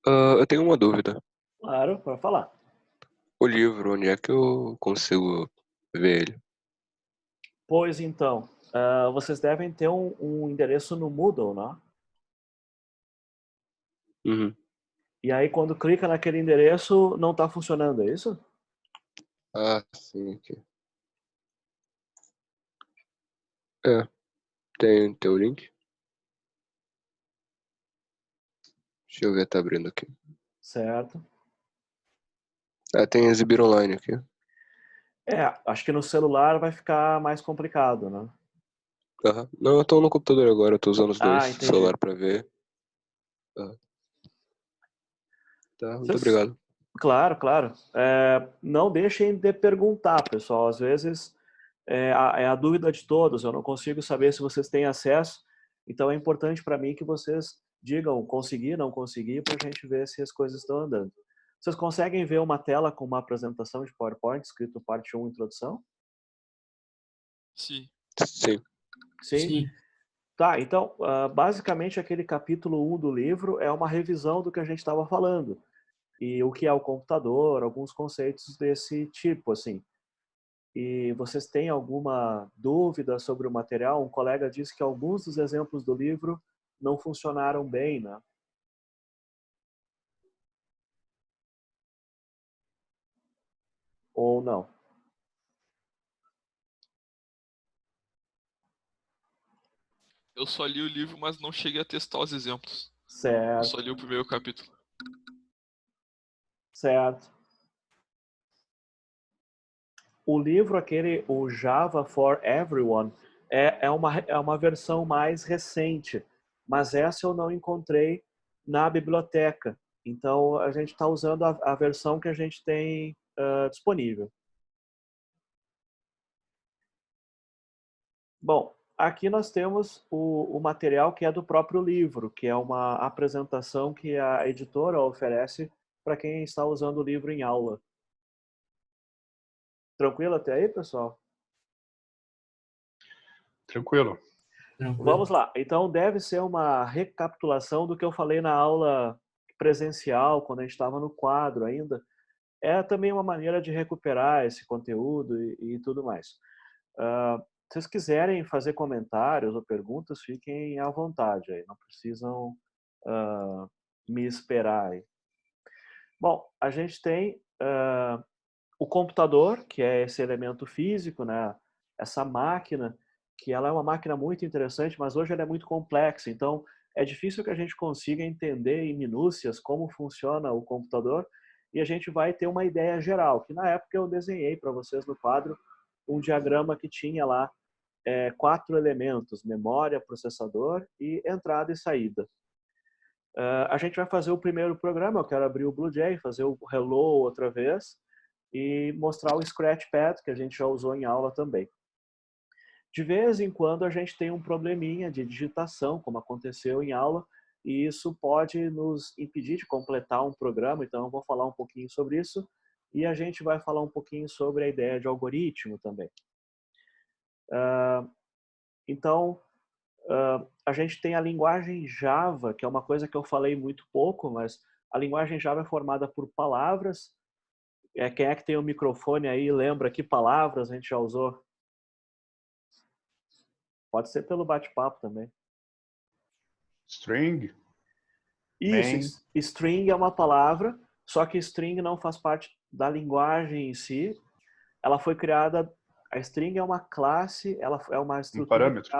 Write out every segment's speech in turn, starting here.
Eu tenho uma dúvida. Claro, para falar. O livro, onde é que eu consigo ver ele? Pois então, vocês devem ter um endereço no Moodle, né? Uhum. E aí quando clica naquele endereço não está funcionando, é isso? Ah, sim, aqui. É, tem o link? Deixa eu ver, tá abrindo aqui. Certo. Tem exibir online aqui. Acho que no celular vai ficar mais complicado, né? Aham. Não, eu tô no computador agora, eu tô usando os dois, Ah, o entendi. celular pra ver. Ah, tá, muito Vocês obrigado. Claro, claro. Não deixem de perguntar, pessoal. Às vezes é a dúvida de todos. Eu não consigo saber se vocês têm acesso. Então é importante para mim que vocês digam consegui, não consegui, para a gente ver se as coisas estão andando. Vocês conseguem ver uma tela com uma apresentação de PowerPoint escrito parte um introdução? Sim. Sim. Sim? Sim. Tá, então, basicamente aquele capítulo um do livro é uma revisão do que a gente estava falando. E o que é o computador, alguns conceitos desse tipo, assim. E vocês têm alguma dúvida sobre o material? Um colega disse que alguns dos exemplos do livro não funcionaram bem, né? Ou não? Eu só li o livro, mas não cheguei a testar os exemplos. Eu só Certo, li o primeiro capítulo. certo. O livro aquele, o Java for Everyone, é uma versão mais recente, mas essa eu não encontrei na biblioteca. Então a gente está usando a versão que a gente tem disponível. Bom, aqui nós temos o material que é do próprio livro, que é uma apresentação que a editora oferece para quem está usando o livro em aula. Tranquilo até aí, pessoal? Tranquilo. Vamos lá. Então, deve ser uma recapitulação do que eu falei na aula presencial, quando a gente estava no quadro ainda. É também uma maneira de recuperar esse conteúdo e tudo mais. Se vocês quiserem fazer comentários ou perguntas, fiquem à vontade aí. Não precisam me esperar aí. Bom, a gente tem o computador, que é esse elemento físico, né? Essa máquina, que ela é uma máquina muito interessante, mas hoje ela é muito complexa. Então, é difícil que a gente consiga entender em minúcias como funciona o computador e a gente vai ter uma ideia geral, que na época eu desenhei para vocês no quadro um diagrama que tinha lá 4 elementos: memória, processador e entrada e saída. A gente vai fazer o primeiro programa, eu quero abrir o BlueJay, fazer o Hello outra vez e mostrar o Scratchpad, que a gente já usou em aula também. De vez em quando a gente tem um probleminha de digitação, como aconteceu em aula, e isso pode nos impedir de completar um programa, então eu vou falar um pouquinho sobre isso, e a gente vai falar um pouquinho sobre a ideia de algoritmo também. Então, a gente tem a linguagem Java, que é uma coisa que eu falei muito pouco, mas a linguagem Java é formada por palavras. Quem é que tem o microfone aí lembra que palavras a gente já usou? Pode ser pelo bate-papo também. String, Isso, main, string é uma palavra, só que string não faz parte da linguagem em si. Ela foi criada, a string é uma classe, ela é uma um estrutura parâmetro.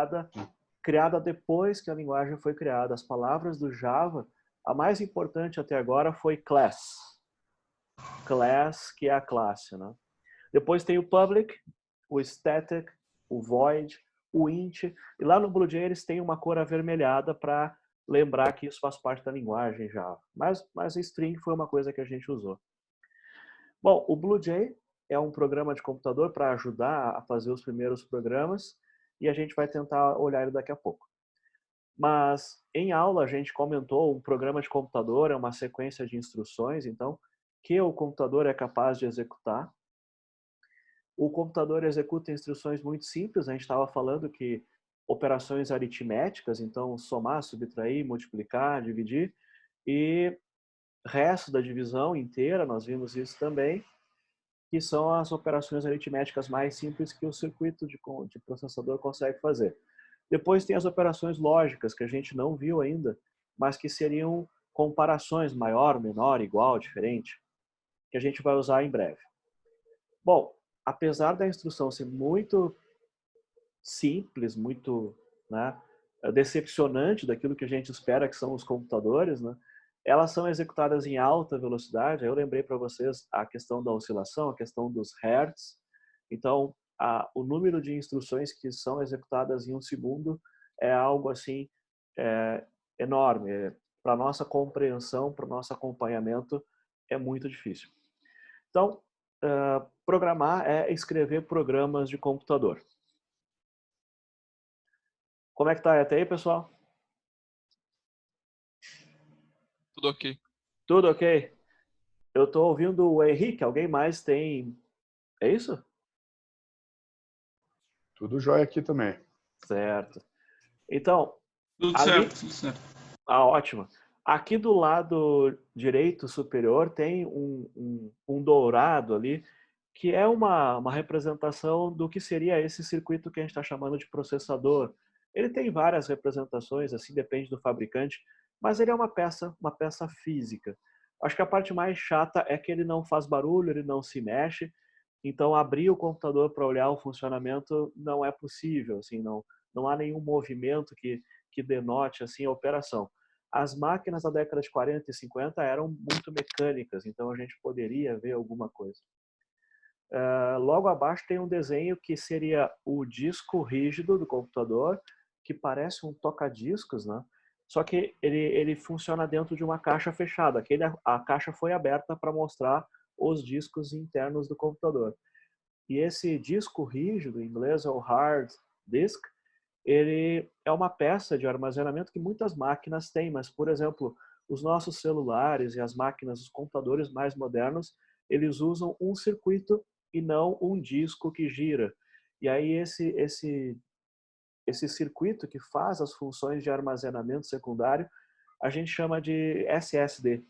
criada depois que a linguagem foi criada. As palavras do Java, a mais importante até agora foi class. Class, que é a classe, né? Depois tem o public, o static, o void, o int. E lá no BlueJay eles têm uma cor avermelhada para lembrar que isso faz parte da linguagem Java. Mas string foi uma coisa que a gente usou. Bom, o BlueJay é um programa de computador para ajudar a fazer os primeiros programas e a gente vai tentar olhar ele daqui a pouco. Mas em aula a gente comentou, um programa de computador é uma sequência de instruções, então, que o computador é capaz de executar. O computador executa instruções muito simples, a gente estava falando que operações aritméticas, então somar, subtrair, multiplicar, dividir, e resto da divisão inteira, nós vimos isso também, que são as operações aritméticas mais simples que o circuito de processador consegue fazer. Depois tem as operações lógicas, que a gente não viu ainda, mas que seriam comparações maior, menor, igual, diferente, que a gente vai usar em breve. Bom, apesar da instrução ser muito simples, muito, né, decepcionante daquilo que a gente espera que são os computadores, né, elas são executadas em alta velocidade. Eu lembrei para vocês a questão da oscilação, a questão dos hertz. Então, o número de instruções que são executadas em um segundo é algo assim enorme. Para nossa compreensão, para o nosso acompanhamento, é muito difícil. Então, programar é escrever programas de computador. Como é que tá até aí, pessoal? Tudo ok. Tudo ok? Eu estou ouvindo o Henrique. Alguém mais tem... É isso? Tudo jóia aqui também. Certo. Então, Tudo ali... certo, tudo certo. Ótimo. Aqui do lado direito superior tem um dourado ali, que é uma representação do que seria esse circuito que a gente está chamando de processador. Ele tem várias representações, assim, depende do fabricante, mas ele é uma peça física. Acho que a parte mais chata é que ele não faz barulho, ele não se mexe, então abrir o computador para olhar o funcionamento não é possível, assim, não há nenhum movimento que denote assim a operação. As máquinas da década de 40 e 50 eram muito mecânicas, então a gente poderia ver alguma coisa. Logo abaixo tem um desenho que seria o disco rígido do computador, que parece um toca-discos, né? Só que ele funciona dentro de uma caixa fechada. A caixa foi aberta para mostrar os discos internos do computador. E esse disco rígido, em inglês é o hard disk, ele é uma peça de armazenamento que muitas máquinas têm, mas, por exemplo, os nossos celulares e as máquinas, os computadores mais modernos, eles usam um circuito e não um disco que gira. E aí esse circuito que faz as funções de armazenamento secundário, a gente chama de SSD.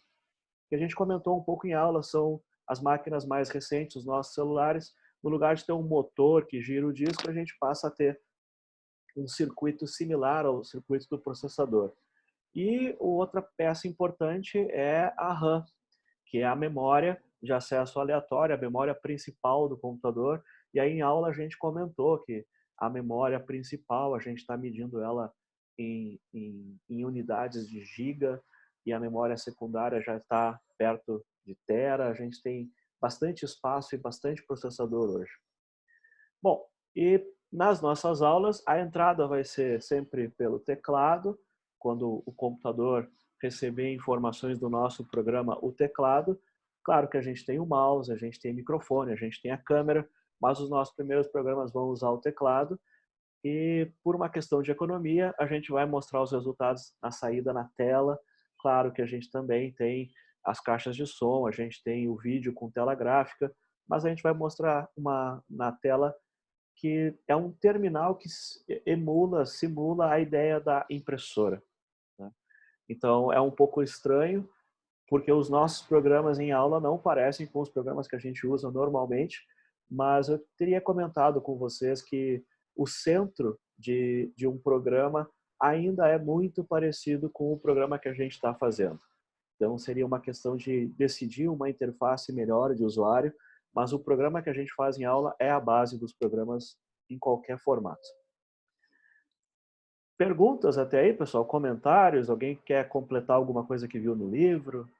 Que a gente comentou um pouco em aula, são as máquinas mais recentes, os nossos celulares. No lugar de ter um motor que gira o disco, a gente passa a ter um circuito similar ao circuito do processador. E outra peça importante é a RAM, que é a memória de acesso aleatório, a memória principal do computador. E aí em aula a gente comentou que a memória principal, a gente está medindo ela em unidades de giga, e a memória secundária já está perto de tera. A gente tem bastante espaço e bastante processador hoje. Bom, e nas nossas aulas, a entrada vai ser sempre pelo teclado. Quando o computador receber informações do nosso programa, o teclado. Claro que a gente tem o mouse, a gente tem o microfone, a gente tem a câmera, mas os nossos primeiros programas vão usar o teclado. E por uma questão de economia, a gente vai mostrar os resultados na saída na tela. Claro que a gente também tem as caixas de som, a gente tem o vídeo com tela gráfica, mas a gente vai mostrar na tela que é um terminal que simula a ideia da impressora, né? Então é um pouco estranho, porque os nossos programas em aula não parecem com os programas que a gente usa normalmente, mas eu teria comentado com vocês que o centro de um programa ainda é muito parecido com o programa que a gente está fazendo. Então seria uma questão de decidir uma interface melhor de usuário, mas o programa que a gente faz em aula é a base dos programas em qualquer formato. Perguntas até aí, pessoal? Comentários? Alguém quer completar alguma coisa que viu no livro?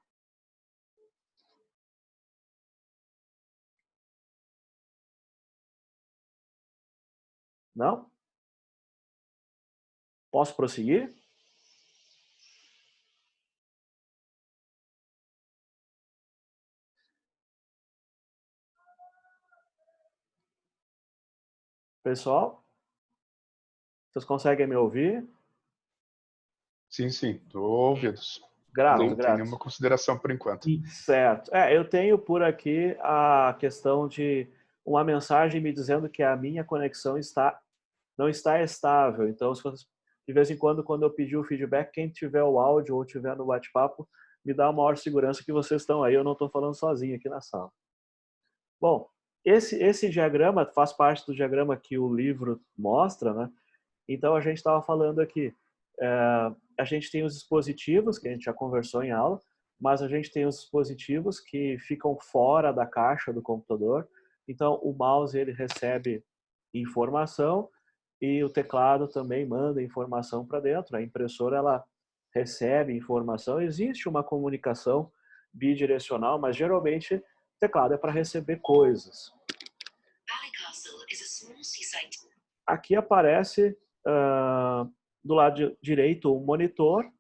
Não? Posso prosseguir? Pessoal, vocês conseguem me ouvir? Sim, estou ouvindo. Grato, Não tem grato. nenhuma consideração por enquanto. Certo. Eu tenho por aqui a questão de uma mensagem me dizendo que a minha conexão não está estável. Então, de vez em quando eu pedir o feedback, quem tiver o áudio ou tiver no bate-papo, me dá maior segurança que vocês estão aí, eu não estou falando sozinho aqui na sala. Bom, esse diagrama faz parte do diagrama que o livro mostra, né? Então, a gente estava falando aqui, a gente tem os dispositivos, que a gente já conversou em aula, mas a gente tem os dispositivos que ficam fora da caixa do computador. Então, o mouse ele recebe informação e o teclado também manda informação para dentro. A impressora ela recebe informação. Existe uma comunicação bidirecional, mas geralmente o teclado é para receber coisas. Aqui aparece do lado direito o monitor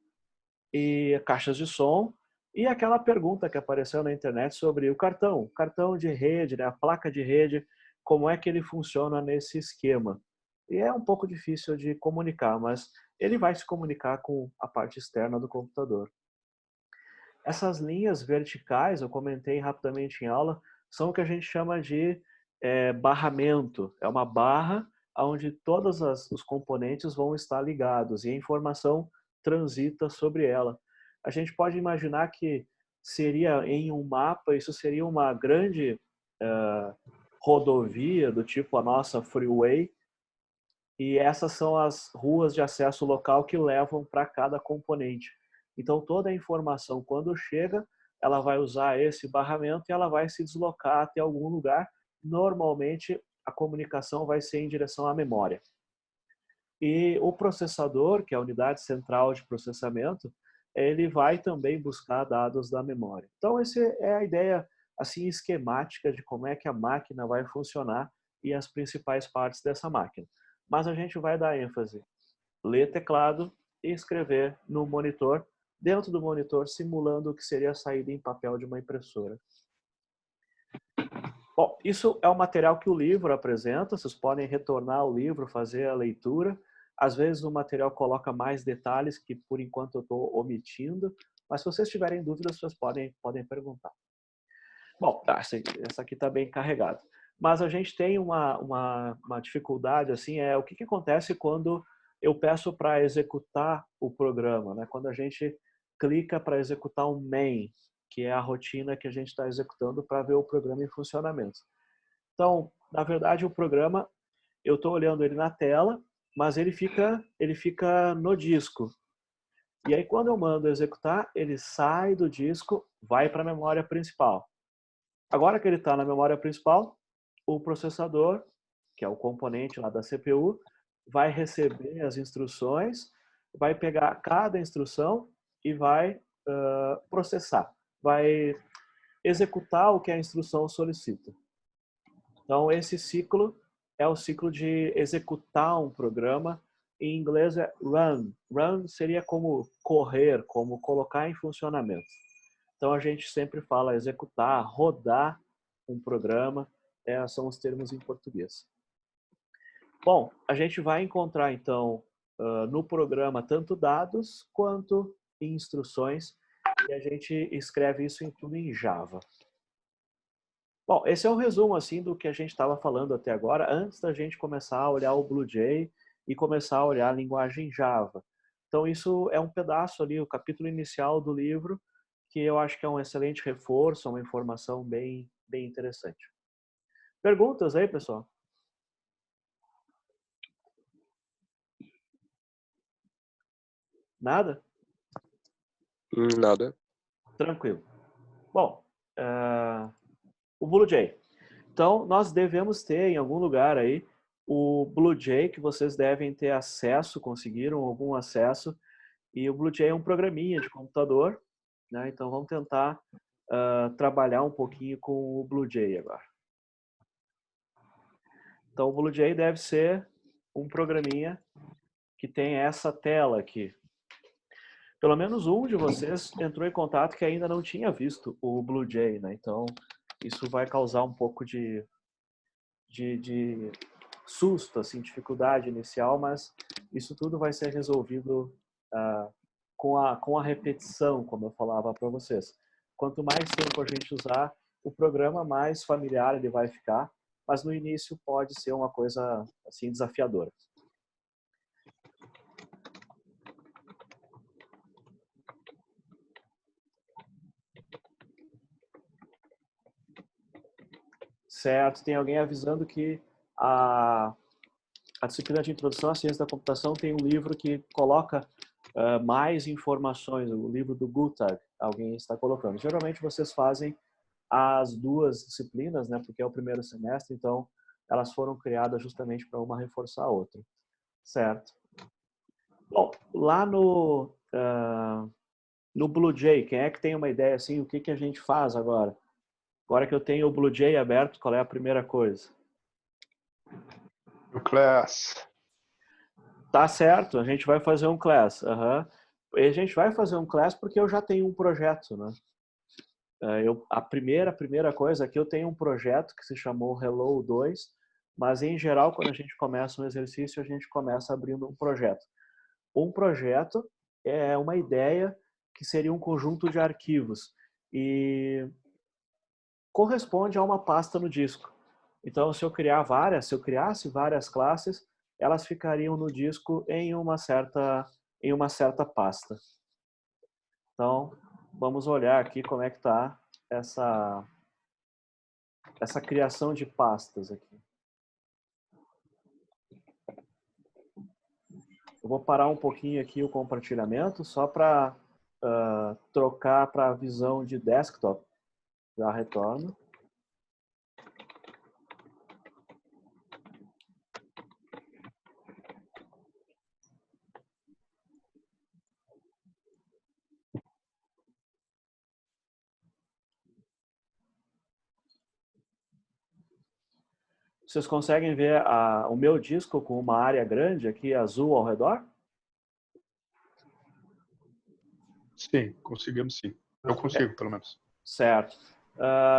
e caixas de som e aquela pergunta que apareceu na internet sobre o cartão de rede, né, a placa de rede, como é que ele funciona nesse esquema. E é um pouco difícil de comunicar, mas ele vai se comunicar com a parte externa do computador. Essas linhas verticais, eu comentei rapidamente em aula, são o que a gente chama de barramento. É uma barra onde todos os componentes vão estar ligados e a informação transita sobre ela. A gente pode imaginar que seria em um mapa, isso seria uma grande rodovia do tipo a nossa freeway, e essas são as ruas de acesso local que levam para cada componente. Então toda a informação quando chega, ela vai usar esse barramento e ela vai se deslocar até algum lugar. Normalmente a comunicação vai ser em direção à memória. E o processador, que é a unidade central de processamento, ele vai também buscar dados da memória. Então essa é a ideia assim esquemática de como é que a máquina vai funcionar e as principais partes dessa máquina. Mas a gente vai dar ênfase, ler teclado e escrever no monitor, dentro do monitor, simulando o que seria a saída em papel de uma impressora. Bom, isso é o material que o livro apresenta, vocês podem retornar ao livro, fazer a leitura. Às vezes o material coloca mais detalhes que por enquanto eu estou omitindo, mas se vocês tiverem dúvidas, vocês podem perguntar. Bom, essa aqui está bem carregada. Mas a gente tem uma dificuldade, assim, o que acontece quando eu peço para executar o programa, né? Quando a gente clica para executar um main, que é a rotina que a gente está executando para ver o programa em funcionamento. Então, na verdade, o programa, eu estou olhando ele na tela, mas ele fica no disco. E aí, quando eu mando executar, ele sai do disco, vai para a memória principal. Agora que ele está na memória principal, o processador, que é o componente lá da CPU, vai receber as instruções, vai pegar cada instrução e vai processar, vai executar o que a instrução solicita. Então, esse ciclo é o ciclo de executar um programa. Em inglês é run. Run seria como correr, como colocar em funcionamento. Então, a gente sempre fala executar, rodar um programa, são os termos em português. Bom, a gente vai encontrar, então, no programa tanto dados quanto instruções, e a gente escreve isso em tudo em Java. Bom, esse é um resumo assim do que a gente estava falando até agora, antes da gente começar a olhar o BlueJ e começar a olhar a linguagem Java. Então isso é um pedaço ali, o capítulo inicial do livro, que eu acho que é um excelente reforço, uma informação bem interessante. Perguntas aí, pessoal? Nada? Nada. Tranquilo. Bom, o BlueJ. Então, nós devemos ter em algum lugar aí o BlueJ, que vocês devem ter acesso, conseguiram algum acesso. E o BlueJ é um programinha de computador, né? Então, vamos tentar trabalhar um pouquinho com o BlueJ agora. Então, o BlueJ deve ser um programinha que tem essa tela aqui. Pelo menos um de vocês entrou em contato que ainda não tinha visto o BlueJ, né? Então, isso vai causar um pouco de susto, assim, dificuldade inicial, mas isso tudo vai ser resolvido com a repetição, como eu falava para vocês. Quanto mais tempo a gente usar o programa, mais familiar ele vai ficar, mas no início pode ser uma coisa assim desafiadora. Certo, tem alguém avisando que a disciplina de Introdução à Ciência da Computação tem um livro que coloca mais informações, o livro do Guttag, alguém está colocando. Geralmente vocês fazem as duas disciplinas, né, porque é o primeiro semestre, então elas foram criadas justamente para uma reforçar a outra. Certo. Bom, lá no BlueJ, quem é que tem uma ideia assim, o que a gente faz agora? Agora que eu tenho o BlueJ aberto, qual é a primeira coisa? O class. Tá certo, a gente vai fazer um class. E a gente vai fazer um class porque eu já tenho um projeto, né? A primeira coisa aqui, eu tenho um projeto que se chamou Hello 2, mas em geral, quando a gente começa um exercício, a gente começa abrindo um projeto. Um projeto é uma ideia que seria um conjunto de arquivos e corresponde a uma pasta no disco. Então, se eu criasse várias classes, elas ficariam no disco em uma certa pasta. Então, vamos olhar aqui como é que está essa criação de pastas aqui. Eu vou parar um pouquinho aqui o compartilhamento só para trocar para a visão de desktop. Já retorno. Vocês conseguem ver o meu disco com uma área grande aqui, azul ao redor? Sim, conseguimos sim. Eu consigo, pelo menos. Certo.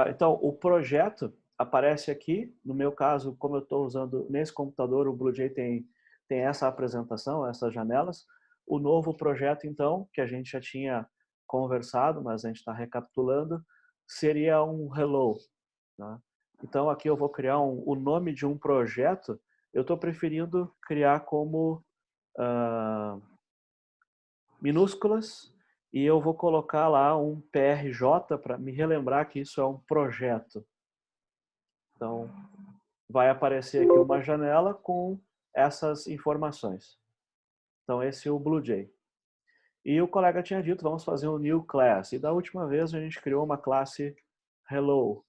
Então, o projeto aparece aqui. No meu caso, como eu estou usando nesse computador, o BlueJ tem essa apresentação, essas janelas. O novo projeto, então, que a gente já tinha conversado, mas a gente está recapitulando, seria um Hello. Tá? Então, aqui eu vou criar o nome de um projeto. Eu estou preferindo criar como minúsculas e eu vou colocar lá um PRJ para me relembrar que isso é um projeto. Então, vai aparecer aqui uma janela com essas informações. Então, esse é o BlueJ. E o colega tinha dito, vamos fazer um new class. E da última vez a gente criou uma classe Hello.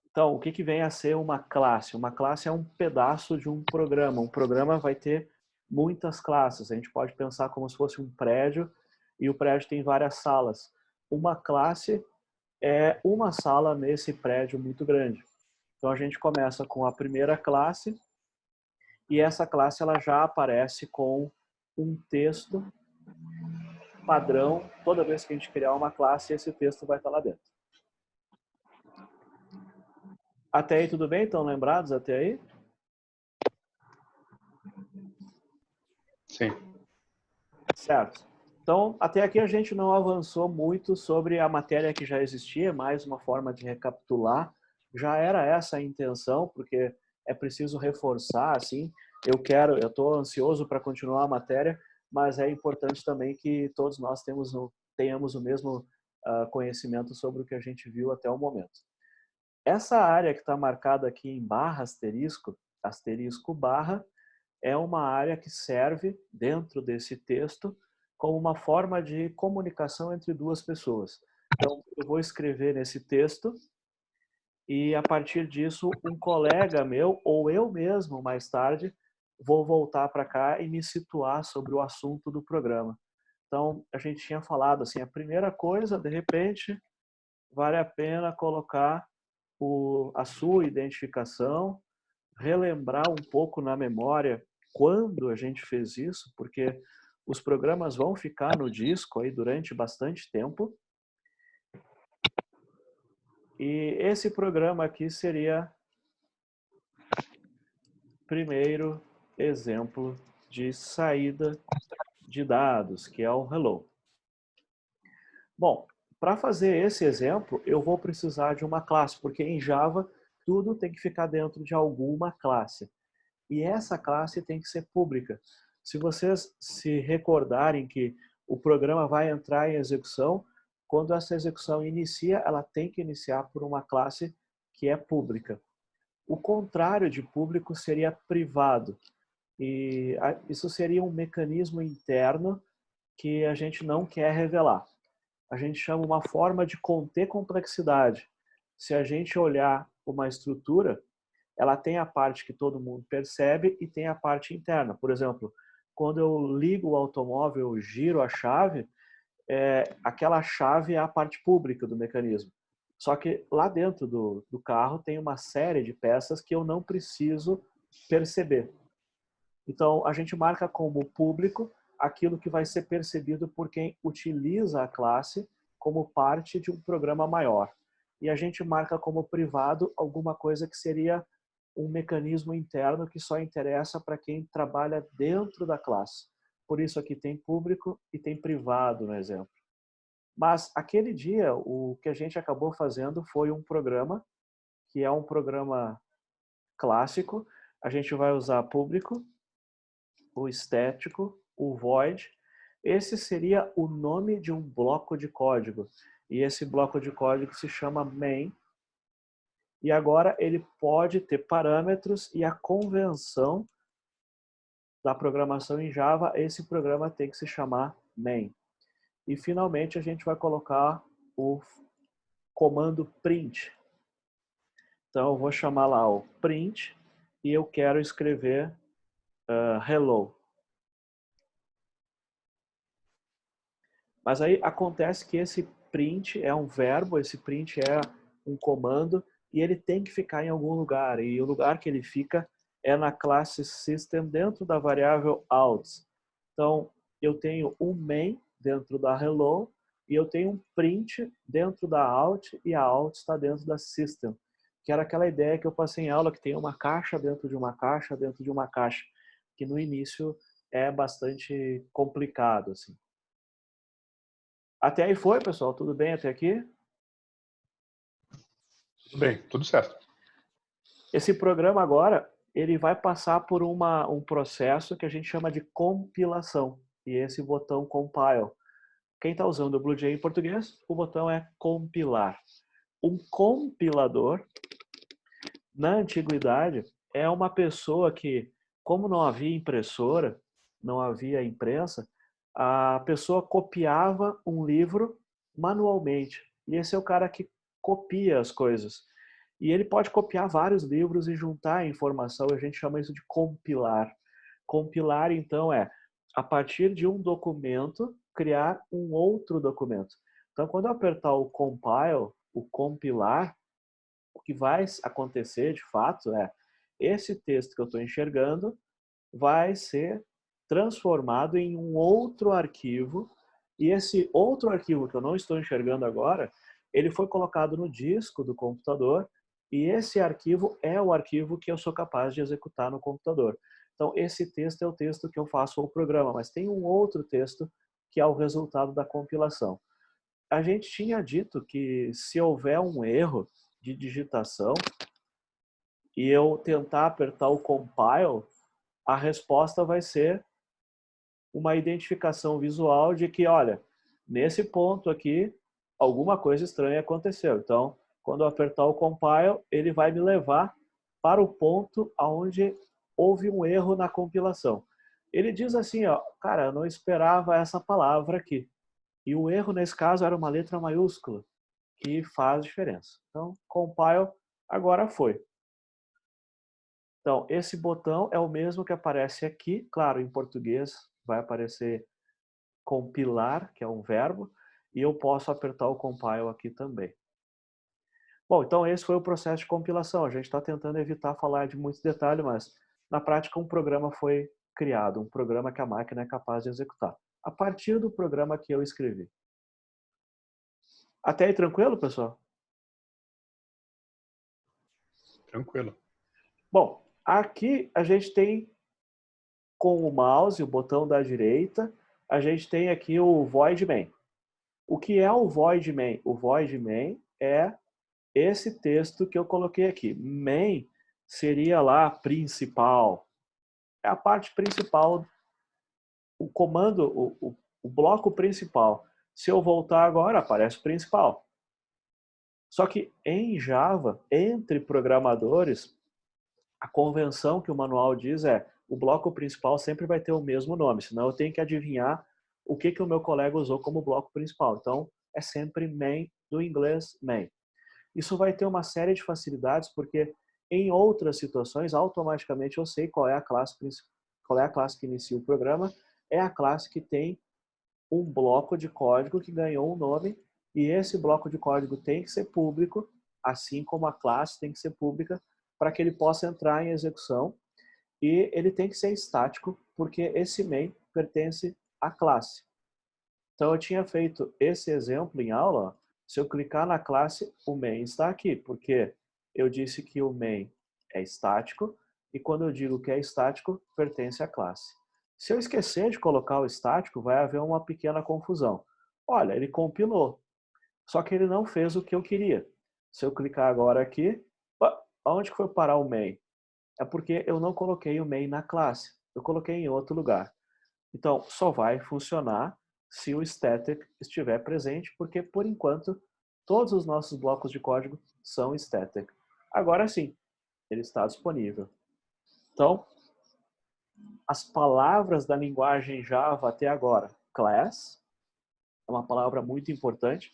Então, o que vem a ser uma classe? Uma classe é um pedaço de um programa. Um programa vai ter muitas classes. A gente pode pensar como se fosse um prédio e o prédio tem várias salas. Uma classe é uma sala nesse prédio muito grande. Então, a gente começa com a primeira classe e essa classe ela já aparece com um texto padrão. Toda vez que a gente criar uma classe, esse texto vai estar lá dentro. Até aí tudo bem? Estão lembrados até aí? Sim. Certo. Então, até aqui a gente não avançou muito sobre a matéria que já existia, mais uma forma de recapitular. Já era essa a intenção, porque é preciso reforçar, assim. Eu estou ansioso para continuar a matéria, mas é importante também que todos nós tenhamos o mesmo conhecimento sobre o que a gente viu até o momento. Essa área que está marcada aqui em barra asterisco, asterisco barra, é uma área que serve dentro desse texto como uma forma de comunicação entre duas pessoas. Então, eu vou escrever nesse texto e, a partir disso, um colega meu ou eu mesmo, mais tarde, vou voltar para cá e me situar sobre o assunto do programa. Então, a gente tinha falado assim, a primeira coisa, de repente, vale a pena colocar a sua identificação, relembrar um pouco na memória quando a gente fez isso, porque os programas vão ficar no disco aí durante bastante tempo. E esse programa aqui seria primeiro exemplo de saída de dados, que é o hello. Bom, para fazer esse exemplo, eu vou precisar de uma classe, porque em Java tudo tem que ficar dentro de alguma classe. E essa classe tem que ser pública. Se vocês se recordarem que o programa vai entrar em execução, quando essa execução inicia, ela tem que iniciar por uma classe que é pública. O contrário de público seria privado. E isso seria um mecanismo interno que a gente não quer revelar. A gente chama uma forma de conter complexidade. Se a gente olhar uma estrutura, ela tem a parte que todo mundo percebe e tem a parte interna. Por exemplo, quando eu ligo o automóvel, eu giro a chave, aquela chave é a parte pública do mecanismo. Só que lá dentro do carro tem uma série de peças que eu não preciso perceber. Então, a gente marca como público aquilo que vai ser percebido por quem utiliza a classe como parte de um programa maior. E a gente marca como privado alguma coisa que seria um mecanismo interno que só interessa para quem trabalha dentro da classe. Por isso aqui tem público e tem privado no exemplo. Mas aquele dia, o que a gente acabou fazendo foi um programa, que é um programa clássico. A gente vai usar público, o estético, o void. Esse seria o nome de um bloco de código. E esse bloco de código se chama main. E agora ele pode ter parâmetros e a convenção da programação em Java, esse programa tem que se chamar main. E finalmente a gente vai colocar o comando print. Então eu vou chamar lá o print e eu quero escrever hello. Mas aí acontece que esse print é um verbo, esse print é um comando e ele tem que ficar em algum lugar. E o lugar que ele fica é na classe system dentro da variável out. Então eu tenho um main dentro da hello e eu tenho um print dentro da out e a out está dentro da system. Que era aquela ideia que eu passei em aula que tem uma caixa dentro de uma caixa dentro de uma caixa. Que no início é bastante complicado, assim. Até aí foi, pessoal? Tudo bem até aqui? Tudo bem, tudo certo. Esse programa agora, ele vai passar por um processo que a gente chama de compilação. E esse botão compile. Quem está usando o BlueJ em português, o botão é compilar. Um compilador, na antiguidade, é uma pessoa que, como não havia impressora, não havia imprensa, a pessoa copiava um livro manualmente. E esse é o cara que copia as coisas. E ele pode copiar vários livros e juntar a informação, a gente chama isso de compilar. Compilar, então, a partir de um documento, criar um outro documento. Então, quando eu apertar o compile, o compilar, o que vai acontecer, de fato, esse texto que eu estou enxergando vai ser transformado em um outro arquivo, e esse outro arquivo que eu não estou enxergando agora, ele foi colocado no disco do computador, e esse arquivo é o arquivo que eu sou capaz de executar no computador. Então, esse texto é o texto que eu faço o programa, mas tem um outro texto que é o resultado da compilação. A gente tinha dito que se houver um erro de digitação e eu tentar apertar o compile, a resposta vai ser uma identificação visual de que, olha, nesse ponto aqui, alguma coisa estranha aconteceu. Então, quando eu apertar o compile, ele vai me levar para o ponto onde houve um erro na compilação. Ele diz assim, ó, cara, eu não esperava essa palavra aqui. E o erro, nesse caso, era uma letra maiúscula, que faz diferença. Então, compile, agora foi. Então, esse botão é o mesmo que aparece aqui. Claro, em português vai aparecer compilar, que é um verbo, e eu posso apertar o compile aqui também. Bom, então esse foi o processo de compilação. A gente está tentando evitar falar de muitos detalhes, mas na prática um programa foi criado, um programa que a máquina é capaz de executar, a partir do programa que eu escrevi. Até aí tranquilo, pessoal? Tranquilo. Bom, aqui a gente tem, com o mouse, o botão da direita, a gente tem aqui o void main. O que é o void main? O void main é esse texto que eu coloquei aqui. Main seria lá principal. É a parte principal, o comando, o bloco principal. Se eu voltar agora, aparece o principal. Só que em Java, entre programadores, a convenção que o manual diz é o bloco principal sempre vai ter o mesmo nome, senão eu tenho que adivinhar o que o meu colega usou como bloco principal. Então, é sempre main, do inglês main. Isso vai ter uma série de facilidades, porque em outras situações, automaticamente eu sei qual é a classe que inicia o programa, é a classe que tem um bloco de código que ganhou um nome, e esse bloco de código tem que ser público, assim como a classe tem que ser pública, para que ele possa entrar em execução, e ele tem que ser estático, porque esse main pertence à classe. Então eu tinha feito esse exemplo em aula, ó. Se eu clicar na classe, o main está aqui, porque eu disse que o main é estático, e quando eu digo que é estático, pertence à classe. Se eu esquecer de colocar o estático, vai haver uma pequena confusão. Olha, ele compilou, só que ele não fez o que eu queria. Se eu clicar agora aqui, aonde foi parar o main? É porque eu não coloquei o main na classe, eu coloquei em outro lugar. Então, só vai funcionar se o static estiver presente, porque, por enquanto, todos os nossos blocos de código são static. Agora sim, ele está disponível. Então, as palavras da linguagem Java até agora. Class é uma palavra muito importante,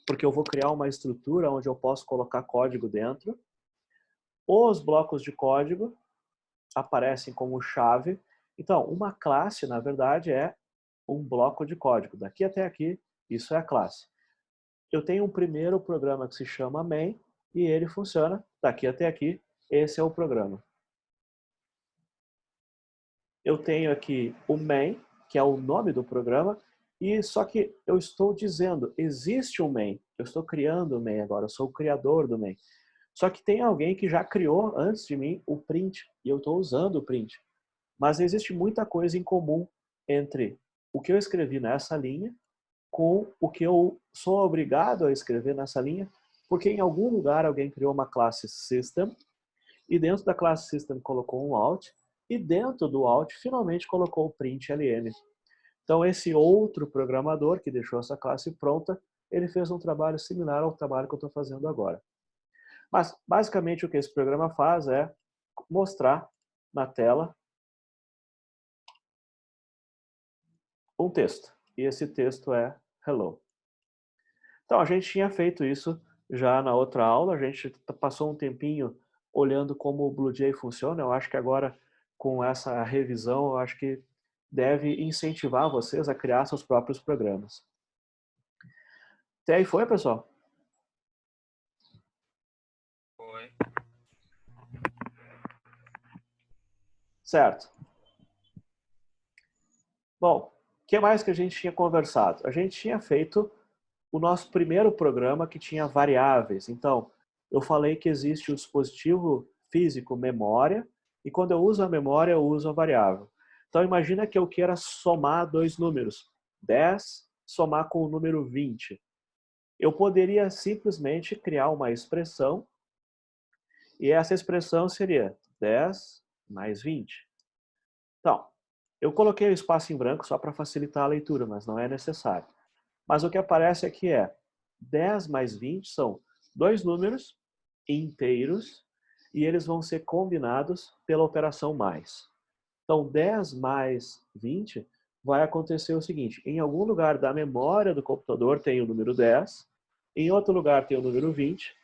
porque eu vou criar uma estrutura onde eu posso colocar código dentro. Os blocos de código aparecem como chave. Então, uma classe, na verdade, é um bloco de código. Daqui até aqui, isso é a classe. Eu tenho um primeiro programa que se chama main, e ele funciona daqui até aqui. Esse é o programa. Eu tenho aqui o main, que é o nome do programa, e só que eu estou dizendo, existe um main. Eu estou criando o main agora, eu sou o criador do main. Só que tem alguém que já criou antes de mim o print, e eu estou usando o print. Mas existe muita coisa em comum entre o que eu escrevi nessa linha com o que eu sou obrigado a escrever nessa linha, porque em algum lugar alguém criou uma classe system, e dentro da classe system colocou um out, e dentro do out finalmente colocou o println. Então esse outro programador que deixou essa classe pronta, ele fez um trabalho similar ao trabalho que eu estou fazendo agora. Mas basicamente o que esse programa faz é mostrar na tela um texto. E esse texto é hello. Então, a gente tinha feito isso já na outra aula, a gente passou um tempinho olhando como o BlueJay funciona. Eu acho que agora, com essa revisão, eu acho que deve incentivar vocês a criar seus próprios programas. Até aí foi, pessoal? Foi. Certo. Bom, o que mais que a gente tinha conversado? A gente tinha feito o nosso primeiro programa que tinha variáveis. Então, eu falei que existe o dispositivo físico memória, e quando eu uso a memória, eu uso a variável. Então, imagina que eu queira somar dois números, 10 somar com o número 20. Eu poderia simplesmente criar uma expressão, e essa expressão seria 10 mais 20. Então, eu coloquei o espaço em branco só para facilitar a leitura, mas não é necessário. Mas o que aparece aqui é 10 mais 20 são dois números inteiros e eles vão ser combinados pela operação mais. Então, 10 mais 20 vai acontecer o seguinte, em algum lugar da memória do computador tem o número 10, em outro lugar tem o número 20,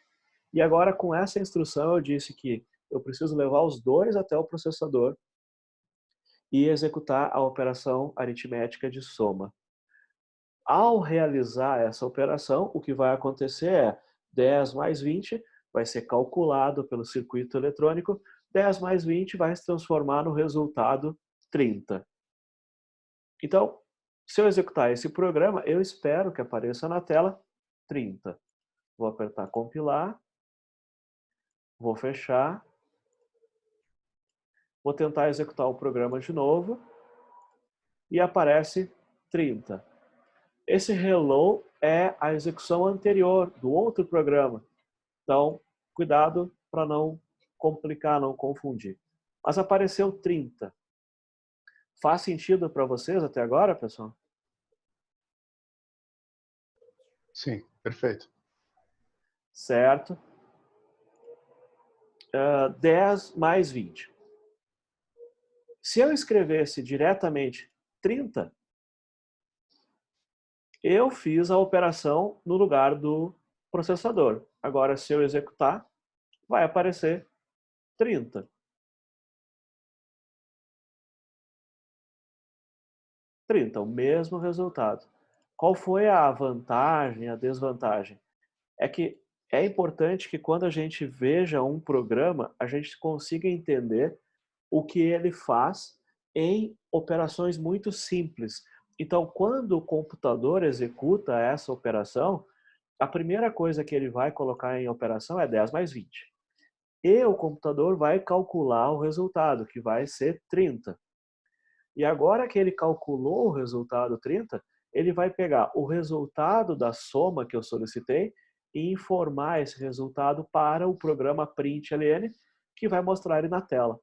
e agora com essa instrução eu disse que eu preciso levar os dois até o processador e executar a operação aritmética de soma. Ao realizar essa operação, o que vai acontecer é 10 mais 20 vai ser calculado pelo circuito eletrônico, 10 mais 20 vai se transformar no resultado 30. Então, se eu executar esse programa, eu espero que apareça na tela 30. Vou apertar compilar, vou fechar, vou tentar executar o programa de novo e aparece 30. Esse hello é a execução anterior do outro programa. Então, cuidado para não complicar, não confundir. Mas apareceu 30. Faz sentido para vocês até agora, pessoal? Sim, perfeito. Certo. certo? 10 mais 20. Se eu escrevesse diretamente 30, eu fiz a operação no lugar do processador. Agora, se eu executar, vai aparecer 30. 30, o mesmo resultado. Qual foi a vantagem, a desvantagem? É que é importante que quando a gente veja um programa, a gente consiga entender o que ele faz em operações muito simples. Então, quando o computador executa essa operação, a primeira coisa que ele vai colocar em operação é 10 mais 20. E o computador vai calcular o resultado, que vai ser 30. E agora que ele calculou o resultado 30, ele vai pegar o resultado da soma que eu solicitei e informar esse resultado para o programa println, que vai mostrar ele na tela.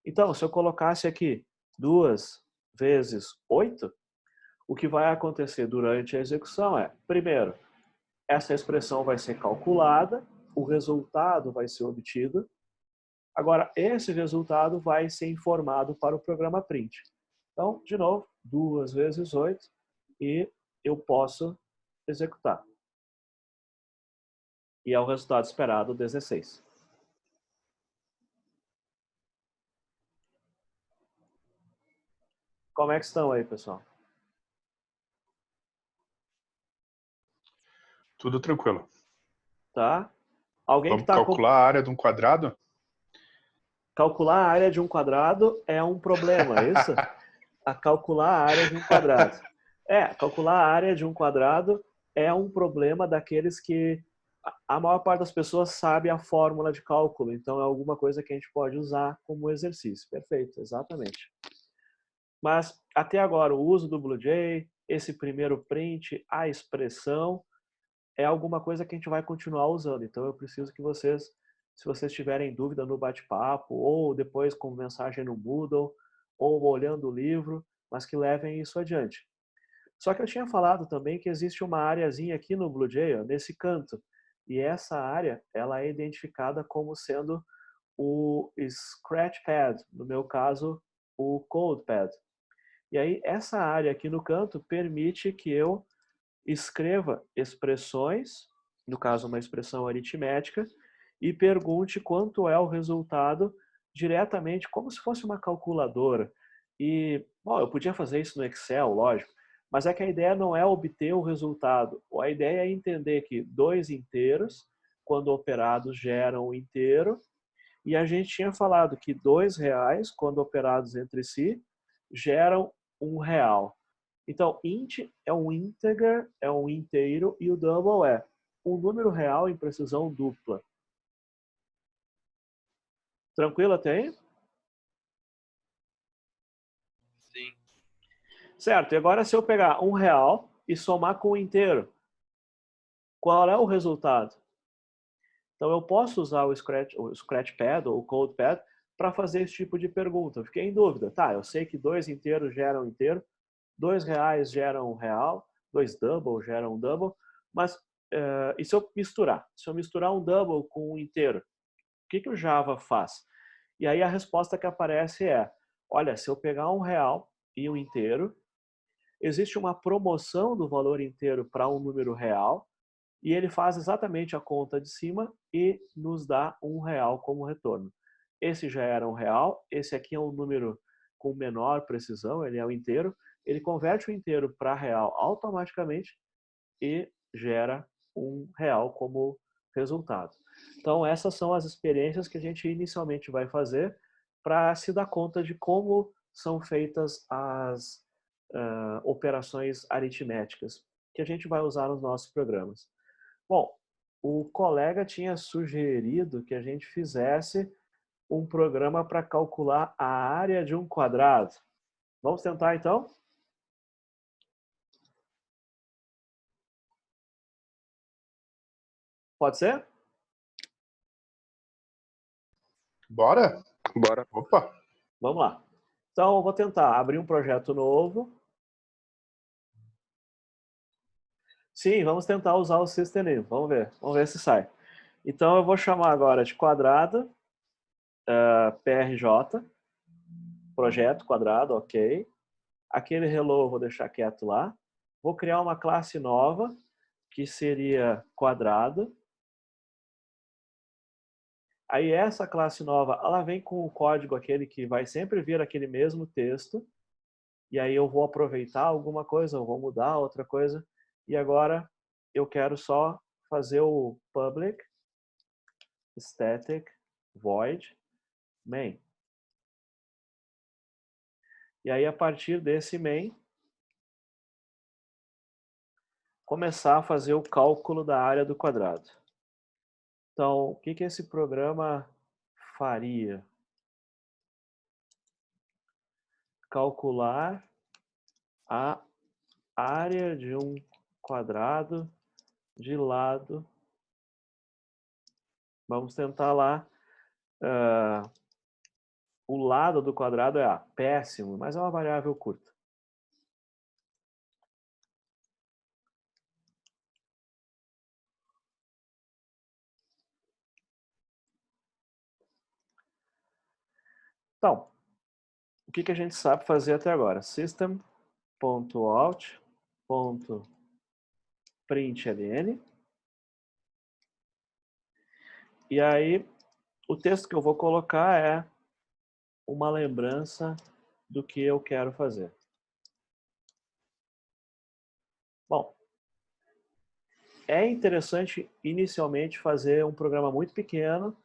Então, se eu colocasse aqui 2 vezes 8, o que vai acontecer durante a execução é, primeiro, essa expressão vai ser calculada, o resultado vai ser obtido. Agora, esse resultado vai ser informado para o programa print. Então, de novo, 2 vezes 8 e eu posso executar. E é o resultado esperado, 16. Como é que estão aí, pessoal? Tudo tranquilo. Tá? Alguém Vamos que está calcular a área de um quadrado? Calcular a área de um quadrado é um problema, é isso? A calcular a área de um quadrado. Calcular a área de um quadrado é um problema daqueles que a maior parte das pessoas sabe a fórmula de cálculo, então é alguma coisa que a gente pode usar como exercício. Perfeito, exatamente. Mas até agora o uso do BlueJ, esse primeiro print, a expressão, é alguma coisa que a gente vai continuar usando. Então eu preciso que vocês, se vocês tiverem dúvida no bate-papo, ou depois com mensagem no Moodle, ou olhando o livro, mas que levem isso adiante. Só que eu tinha falado também que existe uma areazinha aqui no BlueJ, nesse canto, e essa área ela é identificada como sendo o Scratchpad, no meu caso, o CodePad. E aí essa área aqui no canto permite que eu escreva expressões, no caso uma expressão aritmética, e pergunte quanto é o resultado diretamente, como se fosse uma calculadora. E, bom, eu podia fazer isso no Excel, lógico, mas é que a ideia não é obter o resultado. A ideia é entender que 2 inteiros, quando operados, geram um inteiro, e a gente tinha falado que R$2, quando operados entre si, geram R$1. Então, int é um integer, é um inteiro, e o double é um número real em precisão dupla. Tranquilo até aí? Sim. Certo, e agora se eu pegar R$1 e somar com o inteiro, qual é o resultado? Então eu posso usar o Scratchpad ou o CodePad para fazer esse tipo de pergunta. Eu fiquei em dúvida. Tá, eu sei que 2 inteiros geram inteiro, R$2 geram R$1, 2 double geram um double, mas e se eu misturar? Se eu misturar um double com um inteiro, o que o Java faz? E aí a resposta que aparece é, olha, se eu pegar R$1 e um inteiro, existe uma promoção do valor inteiro para um número real, e ele faz exatamente a conta de cima e nos dá R$1 como retorno. Esse já era R$1, esse aqui é um número com menor precisão, ele é o inteiro, ele converte o inteiro para real automaticamente e gera R$1 como resultado. Então essas são as experiências que a gente inicialmente vai fazer para se dar conta de como são feitas as operações aritméticas que a gente vai usar nos nossos programas. Bom, o colega tinha sugerido que a gente fizesse um programa para calcular a área de um quadrado. Vamos tentar então? Pode ser? Bora? Bora. Opa! Vamos lá. Então, eu vou tentar abrir um projeto novo. Sim, vamos tentar usar o System. Vamos ver se sai. Então eu vou chamar agora de quadrado, PRJ, projeto quadrado, ok. Aquele hello eu vou deixar quieto lá. Vou criar uma classe nova, que seria quadrado. Aí essa classe nova, ela vem com o código aquele que vai sempre vir aquele mesmo texto. E aí eu vou aproveitar alguma coisa, eu vou mudar outra coisa. E agora eu quero só fazer o public static void main. E aí a partir desse main, começar a fazer o cálculo da área do quadrado. Então, o que esse programa faria? Calcular a área de um quadrado de lado. Vamos tentar lá. O lado do quadrado é A. Péssimo, mas é uma variável curta. Então, o que a gente sabe fazer até agora? System.out.println. E aí, o texto que eu vou colocar é uma lembrança do que eu quero fazer. Bom, é interessante inicialmente fazer um programa muito pequeno,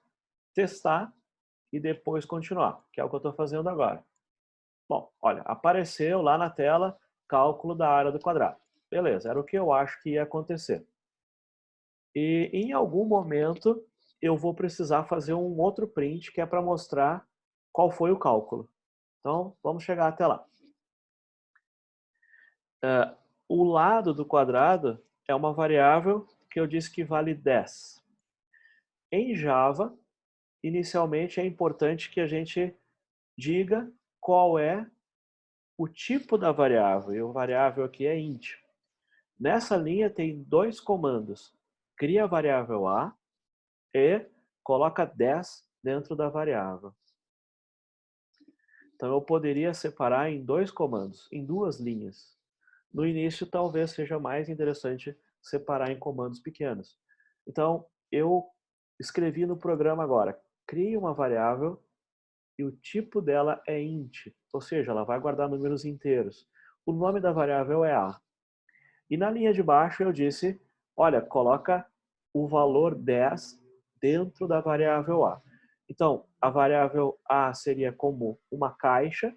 testar e depois continuar, que é o que eu estou fazendo agora. Bom, olha, apareceu lá na tela cálculo da área do quadrado. Beleza, era o que eu acho que ia acontecer. E em algum momento eu vou precisar fazer um outro print que é para mostrar qual foi o cálculo. Então, vamos chegar até lá. O lado do quadrado é uma variável que eu disse que vale 10. Em Java, inicialmente é importante que a gente diga qual é o tipo da variável. E a variável aqui é int. Nessa linha tem dois comandos. Cria a variável A e coloca 10 dentro da variável. Então eu poderia separar em dois comandos, em duas linhas. No início talvez seja mais interessante separar em comandos pequenos. Então eu escrevi no programa agora, crie uma variável e o tipo dela é int, ou seja, ela vai guardar números inteiros. O nome da variável é A. E na linha de baixo eu disse, olha, coloca o valor 10 dentro da variável A. Então, a variável A seria como uma caixa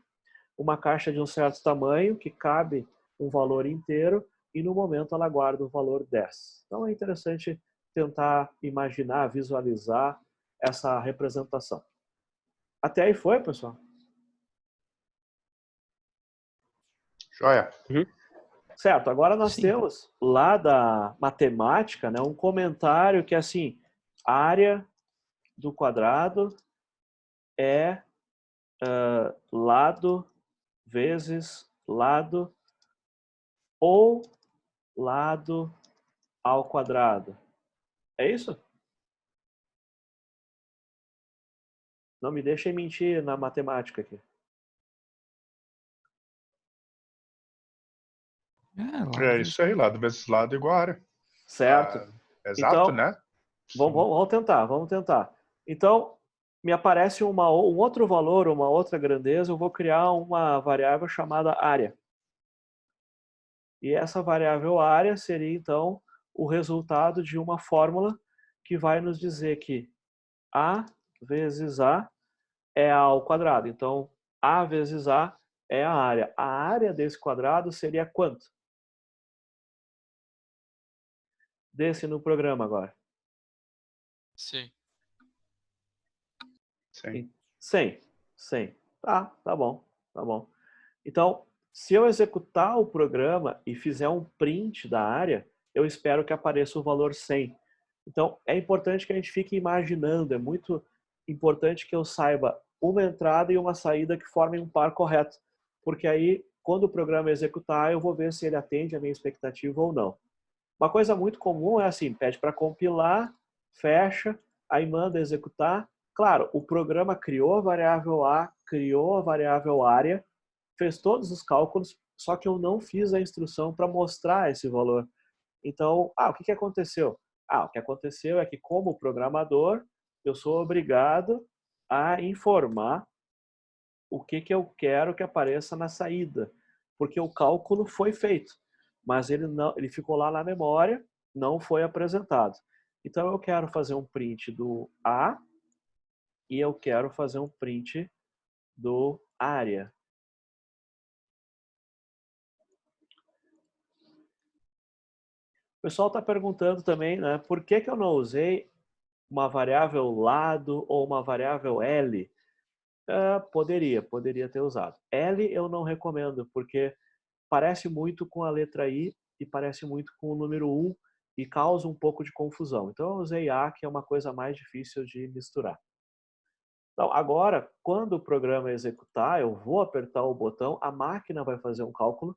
de um certo tamanho que cabe um valor inteiro e no momento ela guarda o valor 10. Então é interessante tentar imaginar, visualizar essa representação. Até aí foi, pessoal? Joia. Certo, agora nós temos lá da matemática, né, um comentário que é assim, área do quadrado é lado vezes lado ou lado ao quadrado. É isso? Não me deixem mentir na matemática aqui. É isso aí, lado vezes lado igual a área. Certo. Exato, então, né? Vamos tentar. Então, me aparece um outro valor, uma outra grandeza, eu vou criar uma variável chamada área. E essa variável área seria, então, o resultado de uma fórmula que vai nos dizer que A vezes A é A ao quadrado. Então, A vezes A é a área. A área desse quadrado seria quanto? Desse no programa agora. Sim. 100. Tá bom. Então, se eu executar o programa e fizer um print da área, eu espero que apareça o valor 100. Então, é importante que a gente fique imaginando, é muito importante que eu saiba uma entrada e uma saída que formem um par correto, porque aí, quando o programa executar, eu vou ver se ele atende a minha expectativa ou não. Uma coisa muito comum é assim, pede para compilar, fecha, aí manda executar. Claro, o programa criou a variável A, criou a variável área, fez todos os cálculos, só que eu não fiz a instrução para mostrar esse valor. Então, o que aconteceu? O que aconteceu é que, como programador, eu sou obrigado a informar o que eu quero que apareça na saída, porque o cálculo foi feito, mas ele ficou lá na memória, não foi apresentado. Então, eu quero fazer um print do A e eu quero fazer um print do área. O pessoal está perguntando também, né, por que eu não usei uma variável lado ou uma variável L? Poderia ter usado. L eu não recomendo, porque parece muito com a letra I e parece muito com o número 1 e causa um pouco de confusão. Então eu usei A, que é uma coisa mais difícil de misturar. Então, agora, quando o programa executar, eu vou apertar o botão, a máquina vai fazer um cálculo,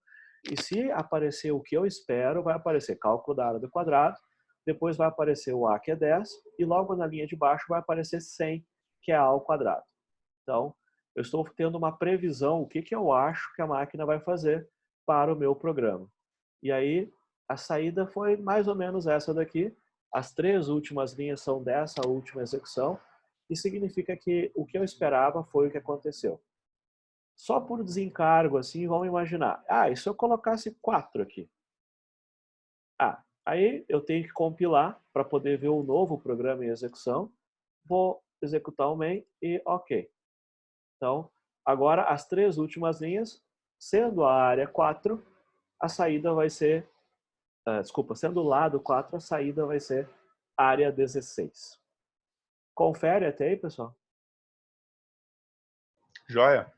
e se aparecer o que eu espero, vai aparecer cálculo da área do quadrado, depois vai aparecer o A, que é 10, e logo na linha de baixo vai aparecer 100, que é A ao quadrado. Então, eu estou tendo uma previsão, o que eu acho que a máquina vai fazer para o meu programa. E aí, a saída foi mais ou menos essa daqui. As 3 últimas linhas são dessa última execução, e significa que o que eu esperava foi o que aconteceu. Só por desencargo, assim, vamos imaginar. E se eu colocasse 4 aqui? Aí eu tenho que compilar para poder ver o novo programa em execução. Vou executar o main e OK. Então, agora as 3 últimas linhas, sendo a área 4, a saída vai ser, sendo o lado 4, a saída vai ser área 16. Confere até aí, pessoal? Joia.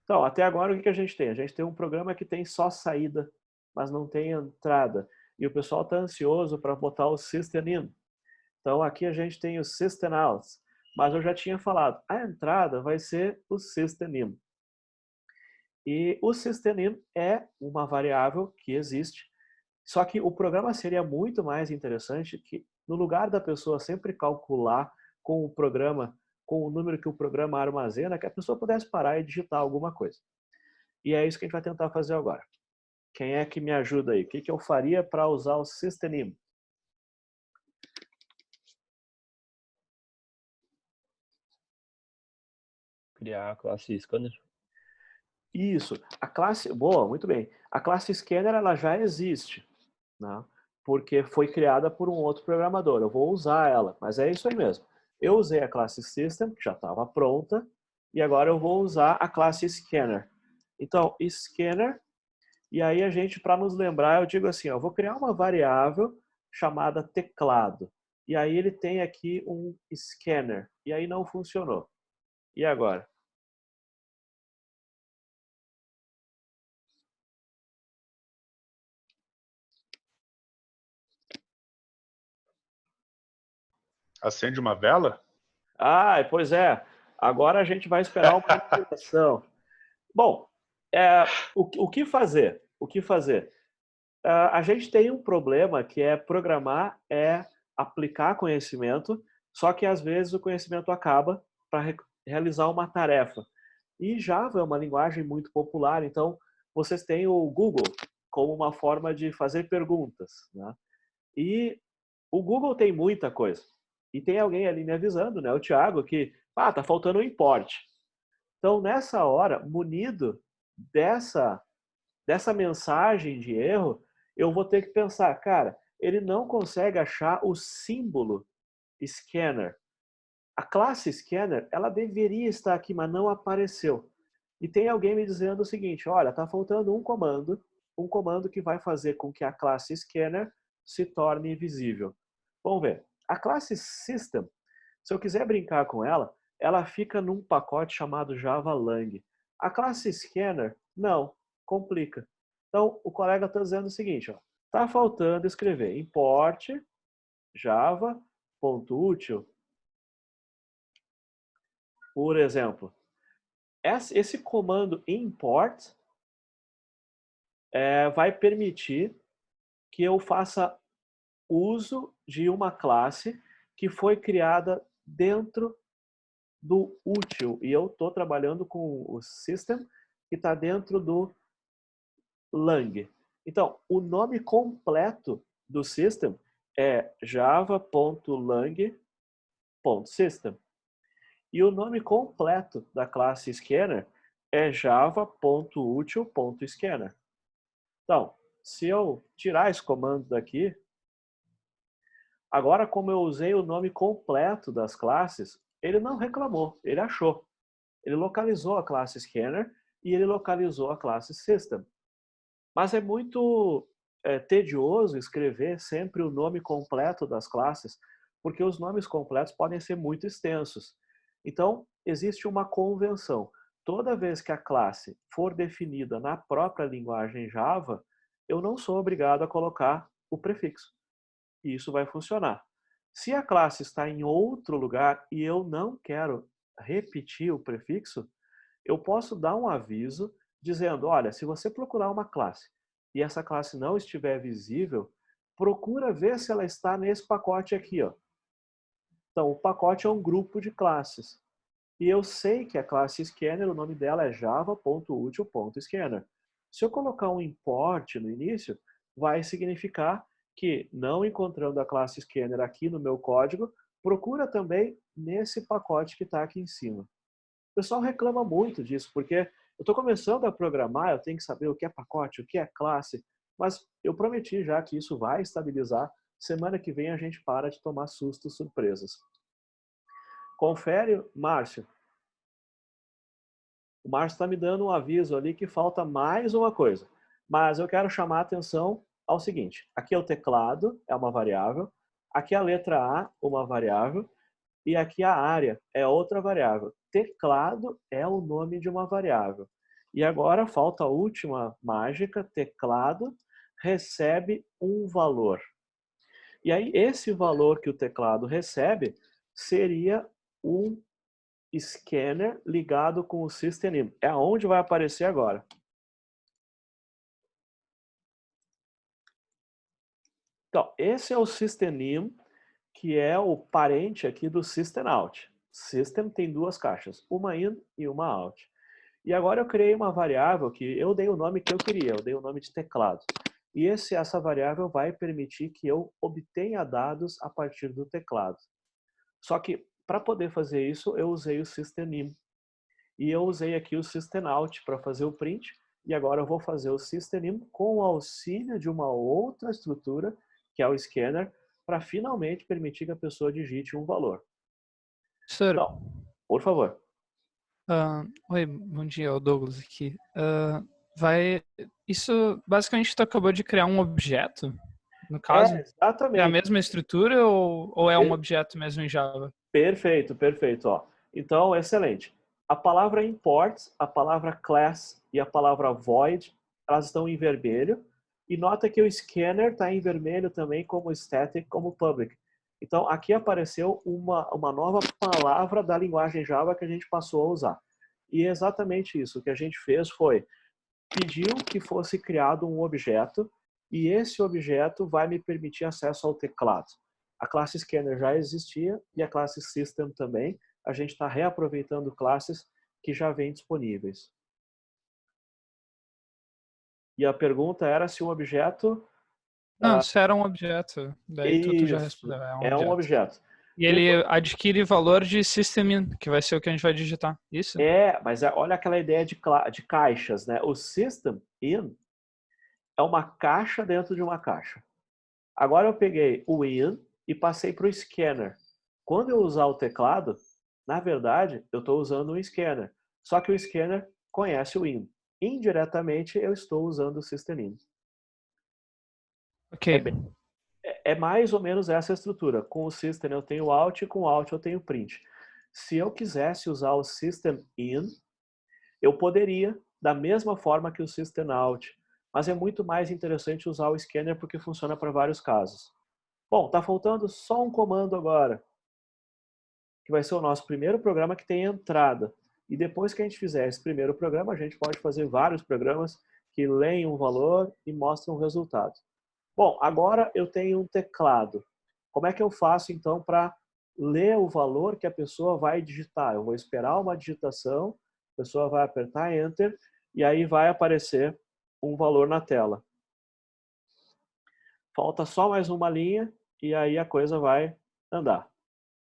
Então, até agora o que a gente tem? A gente tem um programa que tem só saída, mas não tem entrada. E o pessoal está ansioso para botar o System In. Então, aqui a gente tem o System Out. Mas eu já tinha falado, a entrada vai ser o System In. E o System In é uma variável que existe, só que o programa seria muito mais interessante que, no lugar da pessoa sempre calcular com o programa, com o número que o programa armazena, que a pessoa pudesse parar e digitar alguma coisa. E é isso que a gente vai tentar fazer agora. Quem é que me ajuda aí? O que eu faria para usar o System In? Criar a classe Scanner. Isso. A classe... Boa, muito bem. A classe Scanner ela já existe, né? Porque foi criada por um outro programador. Eu vou usar ela, mas é isso aí mesmo. Eu usei a classe System, que já estava pronta, e agora eu vou usar a classe Scanner. Então, Scanner, e aí a gente, para nos lembrar, eu digo assim, eu vou criar uma variável chamada teclado. E aí ele tem aqui um scanner, e aí não funcionou. E agora? Acende uma vela? Pois é. Agora a gente vai esperar uma atualização. Bom, o que fazer? O que fazer? A gente tem um problema que é programar, é aplicar conhecimento, só que às vezes o conhecimento acaba para realizar uma tarefa. E Java é uma linguagem muito popular, então vocês têm o Google como uma forma de fazer perguntas, né? E o Google tem muita coisa. E tem alguém ali me avisando, né? O Thiago, que tá faltando um import. Então, nessa hora, munido dessa mensagem de erro, eu vou ter que pensar, cara, ele não consegue achar o símbolo scanner. A classe scanner, ela deveria estar aqui, mas não apareceu. E tem alguém me dizendo o seguinte, olha, está faltando um comando que vai fazer com que a classe scanner se torne visível. Vamos ver. A classe system, se eu quiser brincar com ela, ela fica num pacote chamado java-lang. A classe scanner, não, complica. Então, o colega está dizendo o seguinte, está faltando escrever import java.util. Por exemplo, esse comando import vai permitir que eu faça uso de uma classe que foi criada dentro do útil. E eu estou trabalhando com o system que está dentro do lang. Então, o nome completo do system é java.lang.system. E o nome completo da classe scanner é java.util.scanner. Então, se eu tirar esse comando daqui, agora como eu usei o nome completo das classes, ele não reclamou, ele achou. Ele localizou a classe scanner e ele localizou a classe system. Mas é muito tedioso escrever sempre o nome completo das classes, porque os nomes completos podem ser muito extensos. Então, existe uma convenção. Toda vez que a classe for definida na própria linguagem Java, eu não sou obrigado a colocar o prefixo. E isso vai funcionar. Se a classe está em outro lugar e eu não quero repetir o prefixo, eu posso dar um aviso dizendo, olha, se você procurar uma classe e essa classe não estiver visível, procura ver se ela está nesse pacote aqui, ó. Então, o pacote é um grupo de classes. E eu sei que a classe scanner, o nome dela é java.util.scanner. Se eu colocar um import no início, vai significar que, não encontrando a classe scanner aqui no meu código, procura também nesse pacote que está aqui em cima. O pessoal reclama muito disso, porque eu estou começando a programar, eu tenho que saber o que é pacote, o que é classe, mas eu prometi já que isso vai estabilizar. Semana que vem a gente para de tomar sustos, surpresas. Confere, Márcio. O Márcio está me dando um aviso ali que falta mais uma coisa. Mas eu quero chamar a atenção ao seguinte. Aqui é o teclado, é uma variável. Aqui é a letra A, uma variável. E aqui a área é outra variável. Teclado é o nome de uma variável. E agora falta a última mágica. Teclado recebe um valor. E aí esse valor que o teclado recebe seria um scanner ligado com o system. É onde vai aparecer agora. Então, esse é o system, que é o parente aqui do system out. System tem duas caixas, uma in e uma out. E agora eu criei uma variável que eu dei o nome que eu queria, eu dei o nome de teclado. E essa variável vai permitir que eu obtenha dados a partir do teclado. Só que, para poder fazer isso, eu usei o system. E eu usei aqui o system out para fazer o print. E agora eu vou fazer o system com o auxílio de uma outra estrutura, que é o scanner, para finalmente permitir que a pessoa digite um valor. Professor, Então, por favor. oi, bom dia, é o Douglas aqui. Isso, basicamente, tu acabou de criar um objeto, no caso? Exatamente. É a mesma estrutura ou é um objeto mesmo em Java? Perfeito, perfeito. Ó. Então, excelente. A palavra import, a palavra class e a palavra void, elas estão em vermelho. E nota que o scanner está em vermelho também, como static, como public. Então, aqui apareceu uma nova palavra da linguagem Java que a gente passou a usar. E é exatamente isso. O que a gente fez foi, pediu que fosse criado um objeto, e esse objeto vai me permitir acesso ao teclado. A classe scanner já existia, e a classe system também. A gente está reaproveitando classes que já vêm disponíveis. E a pergunta era se o objeto... Não, se era um objeto. Daí tu já respondeu. É um objeto. E ele adquire valor de system-in, que vai ser o que a gente vai digitar. Isso? Mas olha aquela ideia de caixas, né? O system-in é uma caixa dentro de uma caixa. Agora eu peguei o in e passei para o scanner. Quando eu usar o teclado, na verdade, eu estou usando um scanner. Só que o scanner conhece o in. Indiretamente, eu estou usando o system-in. Ok. É mais ou menos essa estrutura. Com o system eu tenho out e com o out eu tenho print. Se eu quisesse usar o system-in, eu poderia, da mesma forma que o system-out. Mas é muito mais interessante usar o scanner porque funciona para vários casos. Bom, está faltando só um comando agora, que vai ser o nosso primeiro programa que tem entrada. E depois que a gente fizer esse primeiro programa, a gente pode fazer vários programas que leem um valor e mostram um resultado. Bom, agora eu tenho um teclado. Como é que eu faço, então, para ler o valor que a pessoa vai digitar. Eu vou esperar uma digitação, a pessoa vai apertar Enter e aí vai aparecer um valor na tela. Falta só mais uma linha e aí a coisa vai andar.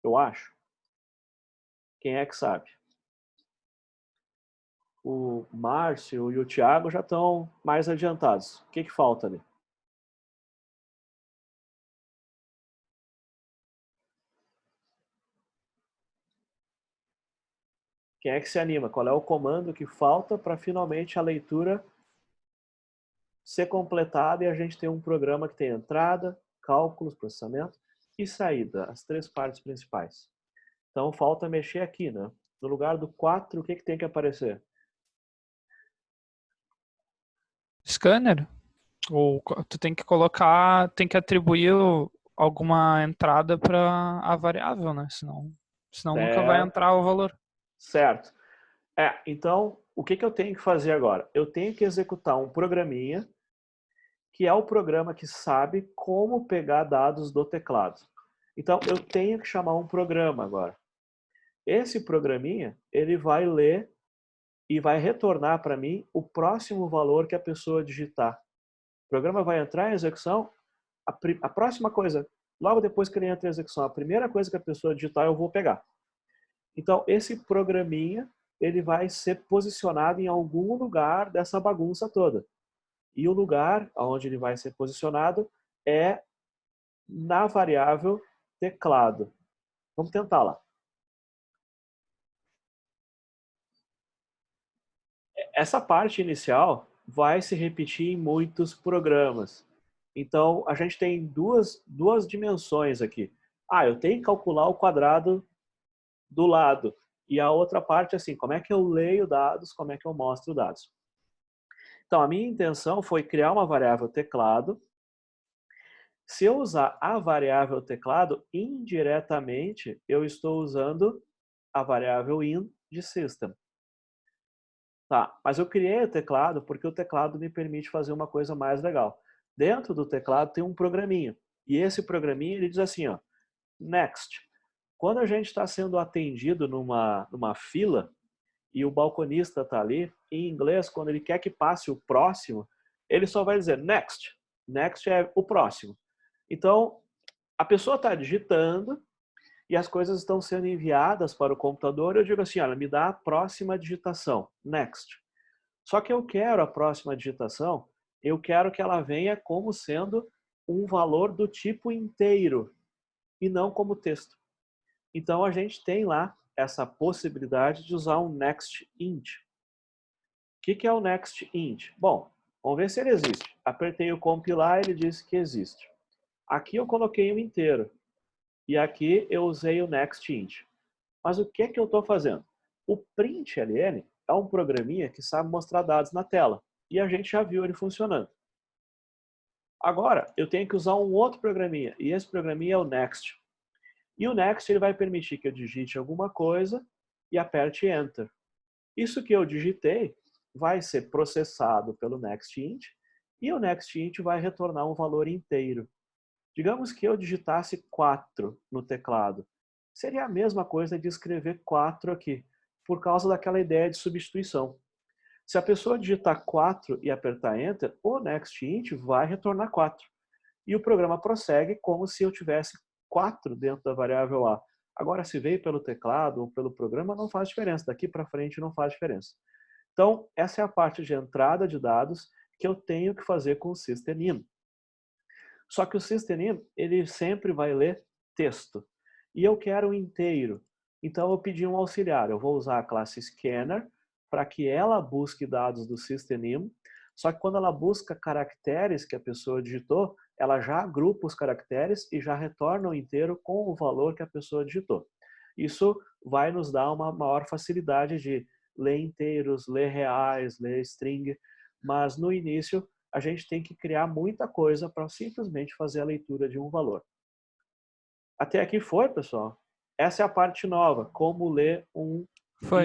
Eu acho. Quem é que sabe? O Márcio e o Thiago já estão mais adiantados. O que falta ali? Quem é que se anima? Qual é o comando que falta para finalmente a leitura ser completada e a gente ter um programa que tem entrada, cálculos, processamento e saída, as 3 partes principais. Então falta mexer aqui, né? No lugar do 4, o que tem que aparecer? Scanner? Ou tu tem que colocar, tem que atribuir alguma entrada para a variável, né? Senão nunca vai entrar o valor. Certo. Então, o que eu tenho que fazer agora? Eu tenho que executar um programinha que é o programa que sabe como pegar dados do teclado. Então, eu tenho que chamar um programa agora. Esse programinha, ele vai ler e vai retornar para mim o próximo valor que a pessoa digitar. O programa vai entrar em execução, a próxima coisa, logo depois que ele entra em execução, a primeira coisa que a pessoa digitar eu vou pegar. Então, esse programinha, ele vai ser posicionado em algum lugar dessa bagunça toda. E o lugar onde ele vai ser posicionado é na variável teclado. Vamos tentar lá. Essa parte inicial vai se repetir em muitos programas. Então, a gente tem duas dimensões aqui. Eu tenho que calcular o quadrado do lado. E a outra parte, assim, como é que eu leio dados, como é que eu mostro dados. Então, a minha intenção foi criar uma variável teclado. Se eu usar a variável teclado, indiretamente, eu estou usando a variável in de system. Tá, mas eu criei o teclado porque o teclado me permite fazer uma coisa mais legal. Dentro do teclado tem um programinha. E esse programinha, ele diz assim, ó, next. Quando a gente está sendo atendido numa fila e o balconista está ali, em inglês, quando ele quer que passe o próximo, ele só vai dizer next. Next é o próximo. Então, a pessoa está digitando e as coisas estão sendo enviadas para o computador. Eu digo assim, olha, me dá a próxima digitação, next. Só que eu quero a próxima digitação, eu quero que ela venha como sendo um valor do tipo inteiro e não como texto. Então, a gente tem lá essa possibilidade de usar um next int. O que é o next int? Bom, vamos ver se ele existe. Apertei o compilar, ele disse que existe. Aqui eu coloquei um inteiro. E aqui eu usei o next int. Mas o que eu estou fazendo? O println é um programinha que sabe mostrar dados na tela. E a gente já viu ele funcionando. Agora, eu tenho que usar um outro programinha. E esse programinha é o next. E o next ele vai permitir que eu digite alguma coisa e aperte Enter. Isso que eu digitei vai ser processado pelo next int. E o next int vai retornar um valor inteiro. Digamos que eu digitasse 4 no teclado. Seria a mesma coisa de escrever 4 aqui, por causa daquela ideia de substituição. Se a pessoa digitar 4 e apertar Enter, o nextInt vai retornar 4. E o programa prossegue como se eu tivesse 4 dentro da variável A. Agora, se veio pelo teclado ou pelo programa, não faz diferença. Daqui para frente não faz diferença. Então, essa é a parte de entrada de dados que eu tenho que fazer com o system-in. Só que o system-in, ele sempre vai ler texto. E eu quero inteiro. Então eu pedi um auxiliar. Eu vou usar a classe scanner para que ela busque dados do system-in. Só que quando ela busca caracteres que a pessoa digitou, ela já agrupa os caracteres e já retorna o inteiro com o valor que a pessoa digitou. Isso vai nos dar uma maior facilidade de ler inteiros, ler reais, ler string. Mas no início, a gente tem que criar muita coisa para simplesmente fazer a leitura de um valor. Até aqui foi, pessoal? Essa é a parte nova, como ler um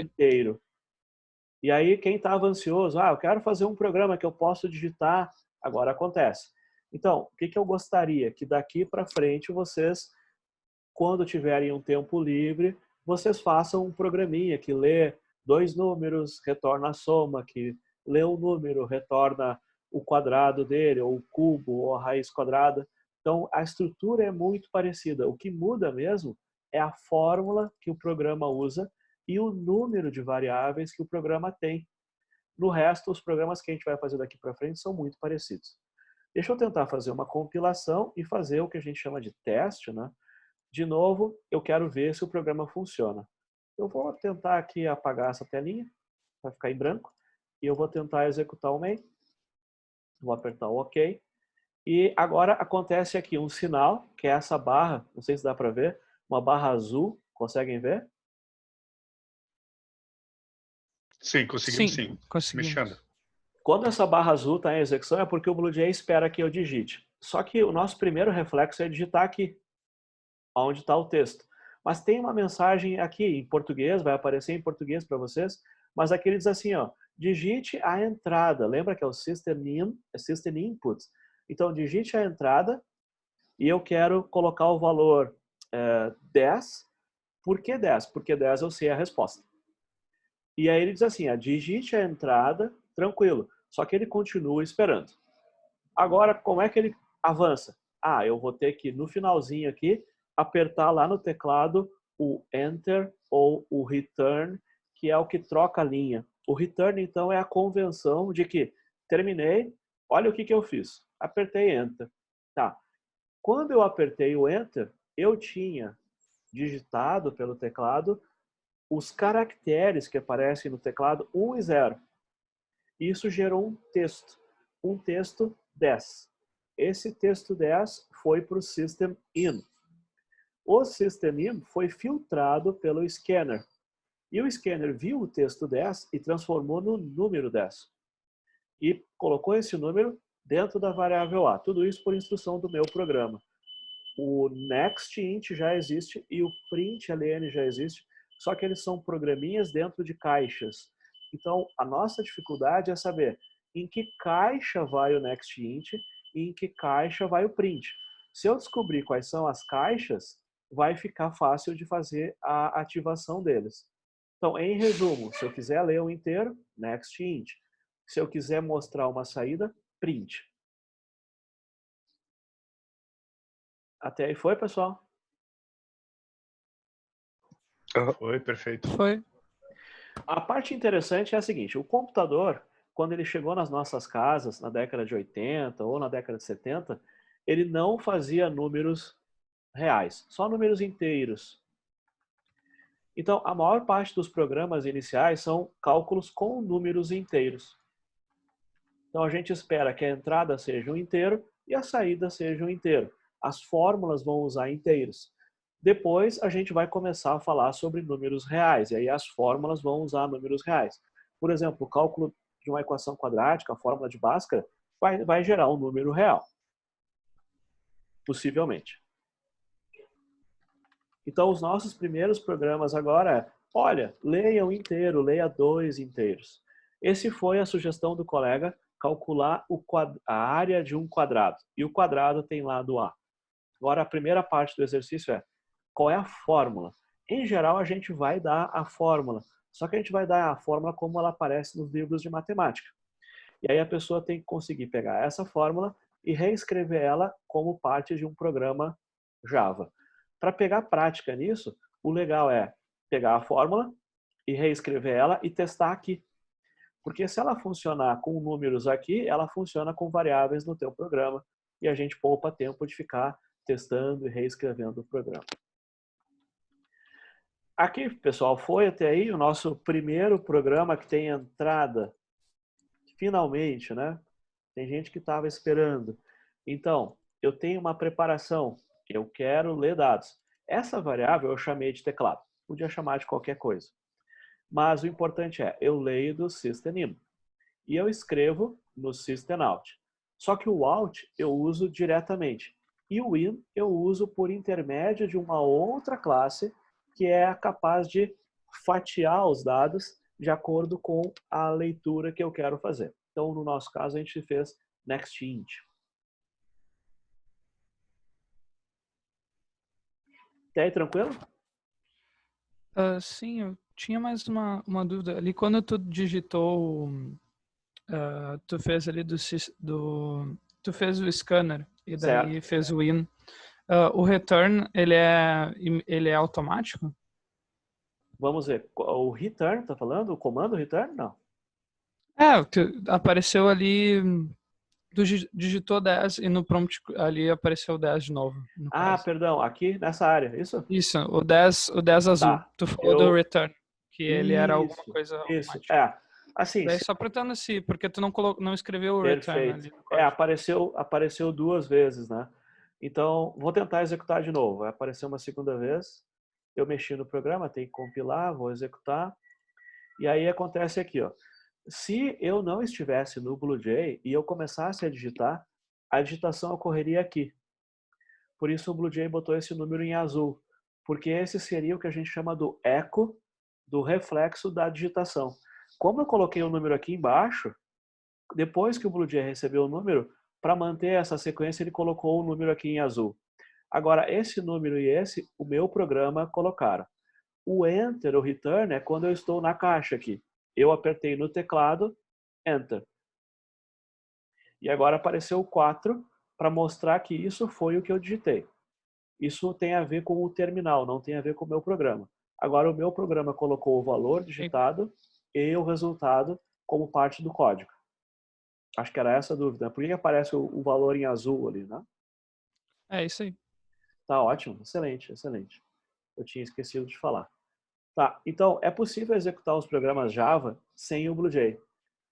inteiro. E aí, quem estava ansioso, eu quero fazer um programa que eu posso digitar, agora acontece. Então, o que eu gostaria? Que daqui para frente vocês quando tiverem um tempo livre, vocês façam um programinha que lê 2 números, retorna a soma, que lê um número, retorna o quadrado dele, ou o cubo, ou a raiz quadrada. Então, a estrutura é muito parecida. O que muda mesmo é a fórmula que o programa usa e o número de variáveis que o programa tem. No resto, os programas que a gente vai fazer daqui para frente são muito parecidos. Deixa eu tentar fazer uma compilação e fazer o que a gente chama de teste, né? De novo, eu quero ver se o programa funciona. Eu vou tentar aqui apagar essa telinha, vai ficar em branco, e eu vou tentar executar o main. Vou apertar o OK. E agora acontece aqui um sinal, que é essa barra, não sei se dá para ver, uma barra azul, conseguem ver? Sim, conseguimos sim. Conseguimos. Mexendo. Quando essa barra azul está em execução é porque o BlueJay espera que eu digite. Só que o nosso primeiro reflexo é digitar aqui, onde está o texto. Mas tem uma mensagem aqui em português, vai aparecer em português para vocês, mas aqui ele diz assim, ó, digite a entrada. Lembra que é o System Input? Então, digite a entrada e eu quero colocar o valor 10. Por que 10? Porque 10 eu sei a resposta. E aí ele diz assim, digite a entrada, tranquilo. Só que ele continua esperando. Agora, como é que ele avança? Eu vou ter que, no finalzinho aqui, apertar lá no teclado o Enter ou o Return, que é o que troca a linha. O Return, então, é a convenção de que terminei, olha o que eu fiz. Apertei Enter. Tá. Quando eu apertei o Enter, eu tinha digitado pelo teclado os caracteres que aparecem no teclado 1 e 0. Isso gerou um texto 10. Esse texto 10 foi para o System In. O System In foi filtrado pelo scanner. E o scanner viu o texto 10 e transformou no número 10. E colocou esse número dentro da variável A. Tudo isso por instrução do meu programa. O nextInt já existe e o println já existe, só que eles são programinhas dentro de caixas. Então, a nossa dificuldade é saber em que caixa vai o nextInt e em que caixa vai o print. Se eu descobrir quais são as caixas, vai ficar fácil de fazer a ativação deles. Então, em resumo, se eu quiser ler o inteiro, nextInt. Se eu quiser mostrar uma saída, print. Até aí foi, pessoal? Oi, perfeito. Foi. A parte interessante é a seguinte, o computador, quando ele chegou nas nossas casas, na década de 80 ou na década de 70, ele não fazia números reais, só números inteiros. Então, a maior parte dos programas iniciais são cálculos com números inteiros. Então, a gente espera que a entrada seja um inteiro e a saída seja um inteiro. As fórmulas vão usar inteiros. Depois, a gente vai começar a falar sobre números reais, e aí as fórmulas vão usar números reais. Por exemplo, o cálculo de uma equação quadrática, a fórmula de Bhaskara, vai gerar um número real. Possivelmente. Então, os nossos primeiros programas agora olha, leia um inteiro, leia 2 inteiros. Esse foi a sugestão do colega, calcular a área de um quadrado. E o quadrado tem lado A. Agora, a primeira parte do exercício é, qual é a fórmula? Em geral, a gente vai dar a fórmula. Só que a gente vai dar a fórmula como ela aparece nos livros de matemática. E aí a pessoa tem que conseguir pegar essa fórmula e reescrever ela como parte de um programa Java. Para pegar prática nisso, o legal é pegar a fórmula e reescrever ela e testar aqui. Porque se ela funcionar com números aqui, ela funciona com variáveis no teu programa e a gente poupa tempo de ficar testando e reescrevendo o programa. Aqui, pessoal, foi até aí o nosso primeiro programa que tem entrada. Finalmente, né? Tem gente que estava esperando. Então, eu tenho uma preparação. Eu quero ler dados. Essa variável eu chamei de teclado. Podia chamar de qualquer coisa. Mas o importante é, eu leio do system-in. E eu escrevo no system-out. Só que o out eu uso diretamente. E o in eu uso por intermédio de uma outra classe que é capaz de fatiar os dados de acordo com a leitura que eu quero fazer. Então, no nosso caso, a gente fez nextInt. Até aí, tranquilo? Sim, eu tinha mais uma dúvida. Ali quando tu digitou, tu fez ali tu fez o scanner e daí Certo. fez o in. O return, ele é automático? Vamos ver. O return, tá falando? O comando return? Não. Apareceu ali, tu digitou 10 e no prompt ali apareceu 10 de novo, no caso. Perdão, aqui nessa área, isso? Isso, o 10 azul. Tá. Tu falou do return, que ele era alguma Isso, coisa isso. automática. Assim, Daí só perguntando se, porque tu não escreveu o return perfeito. ali no código. Apareceu duas vezes, né? Então, vou tentar executar de novo. Vai aparecer uma segunda vez. Eu mexi no programa, tem que compilar, vou executar. E aí acontece aqui, ó. Se eu não estivesse no BlueJay e eu começasse a digitação ocorreria aqui. Por isso o BlueJay botou esse número em azul, porque esse seria o que a gente chama do eco do reflexo da digitação. Como eu coloquei o número aqui embaixo, depois que o BlueJay recebeu o número, para manter essa sequência ele colocou o número aqui em azul. Agora esse número e esse, o meu programa colocaram. O Enter, o Return, é quando eu estou na caixa aqui. Eu apertei no teclado, Enter. E agora apareceu o 4 para mostrar que isso foi o que eu digitei. Isso tem a ver com o terminal, não tem a ver com o meu programa. Agora o meu programa colocou o valor digitado e o resultado como parte do código. Acho que era essa a dúvida. Por que aparece o valor em azul ali, né? É isso aí. Tá ótimo, excelente, excelente. Eu tinha esquecido de falar. Tá, então é possível executar os programas Java sem o BlueJay.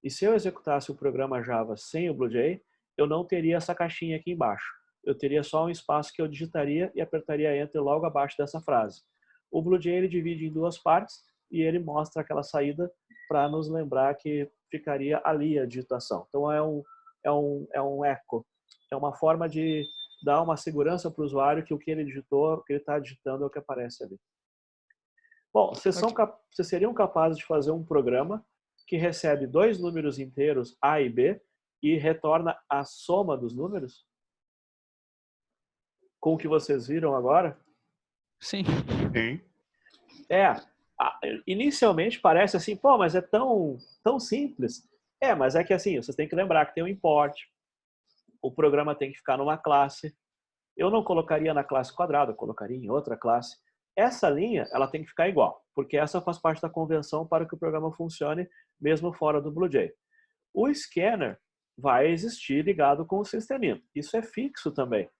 E se eu executasse o programa Java sem o BlueJay, eu não teria essa caixinha aqui embaixo. Eu teria só um espaço que eu digitaria e apertaria Enter logo abaixo dessa frase. O BlueJay ele divide em duas partes e ele mostra aquela saída para nos lembrar que ficaria ali a digitação. Então é um eco, é uma forma de dar uma segurança para o usuário que o que ele digitou, o que ele está digitando é o que aparece ali. Bom, vocês seriam capazes de fazer um programa que recebe dois números inteiros A e B e retorna a soma dos números? Com o que vocês viram agora? Sim. Sim. Inicialmente parece assim, pô, mas é tão simples. Mas é que assim, vocês têm que lembrar que tem um import, o programa tem que ficar numa classe. Eu não colocaria na classe quadrada, eu colocaria em outra classe. Essa linha, ela tem que ficar igual, porque essa faz parte da convenção para que o programa funcione mesmo fora do BlueJay. O scanner vai existir ligado com o sisteminha. Isso é fixo também.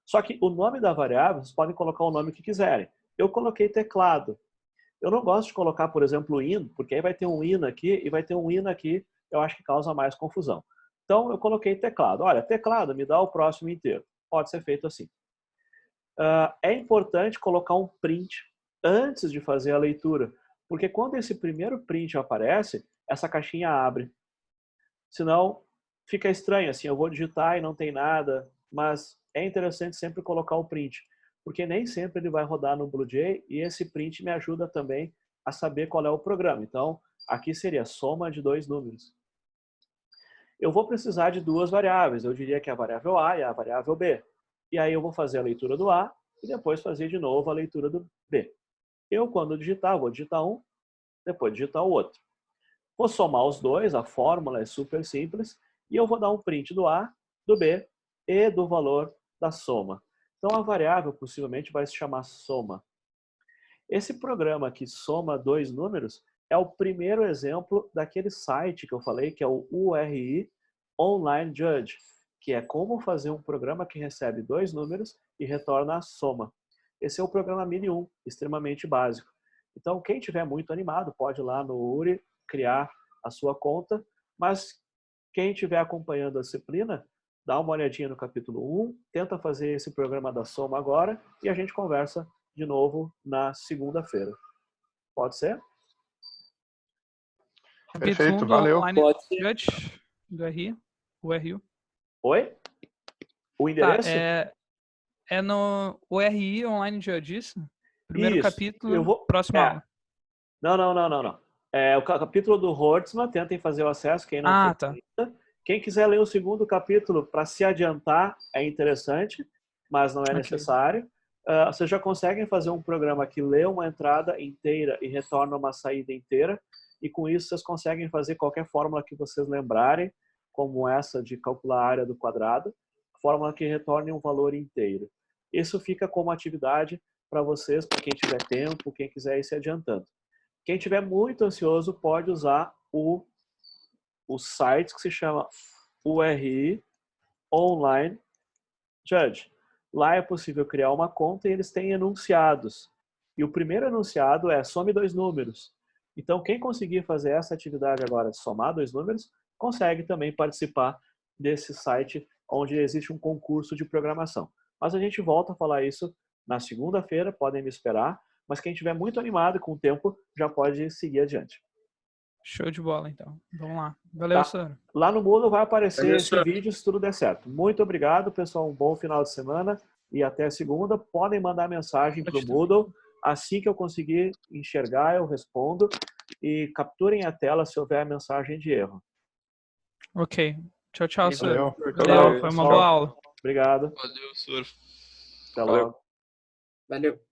Só que o nome da variável, vocês podem colocar o nome que quiserem. Eu coloquei teclado. Eu não gosto de colocar, por exemplo, in, porque aí vai ter um in aqui e vai ter um in aqui. Eu acho que causa mais confusão. Então, eu coloquei teclado. Olha, teclado, me dá o próximo inteiro. Pode ser feito assim. É importante colocar um print antes de fazer a leitura, porque quando esse primeiro print aparece, essa caixinha abre. Senão, fica estranho, assim, eu vou digitar e não tem nada, mas é interessante sempre colocar o print, porque nem sempre ele vai rodar no BlueJay e esse print me ajuda também a saber qual é o programa. Então, aqui seria soma de dois números. Eu vou precisar de duas variáveis, eu diria que é a variável A e a variável B. E aí eu vou fazer a leitura do A e depois fazer de novo a leitura do B. Eu, quando digitar, vou digitar um, depois digitar o outro. Vou somar os dois, a fórmula é super simples, e eu vou dar um print do A, do B e do valor da soma. Então a variável possivelmente vai se chamar soma. Esse programa que soma dois números é o primeiro exemplo daquele site que eu falei, que é o URI Online Judge, que é como fazer um programa que recebe dois números e retorna a soma. Esse é o programa Mini 1, extremamente básico. Então, quem tiver muito animado, pode ir lá no URI, criar a sua conta, mas quem estiver acompanhando a disciplina, dá uma olhadinha no capítulo 1, tenta fazer esse programa da soma agora e a gente conversa de novo na segunda-feira. Pode ser? Perfeito, valeu. Pode ser. Judge do RI, o RU. Oi? O endereço? É no URI Online Judge, isso? Primeiro Isso. capítulo, próxima aula. Não. É o capítulo do Hortzman, tentem fazer o acesso, quem não fez tá. ainda. Quem quiser ler o segundo capítulo para se adiantar é interessante, mas não é necessário. vocês já conseguem fazer um programa que lê uma entrada inteira e retorna uma saída inteira, e com isso vocês conseguem fazer qualquer fórmula que vocês lembrarem, como essa de calcular a área do quadrado, fórmula que retorne um valor inteiro. Isso fica como atividade para vocês, para quem tiver tempo, quem quiser ir se adiantando. Quem tiver muito ansioso pode usar o site que se chama URI Online Judge. Lá é possível criar uma conta e eles têm enunciados. E o primeiro enunciado é some 2 números. Então, quem conseguir fazer essa atividade agora, somar 2 números, consegue também participar desse site onde existe um concurso de programação. Mas a gente volta a falar isso na segunda-feira, podem me esperar. Mas quem estiver muito animado com o tempo, já pode seguir adiante. Show de bola, então. Vamos lá. Valeu, Sandro. Lá no Moodle vai aparecer esse vídeo se tudo der certo. Muito obrigado, pessoal. Um bom final de semana e até segunda. Podem mandar mensagem para o Moodle. Assim que eu conseguir enxergar, eu respondo. E capturem a tela se houver mensagem de erro. Ok. Tchau, tchau, Sandro. Valeu, foi uma boa aula. Obrigado. Valeu, senhor. Até logo. Valeu.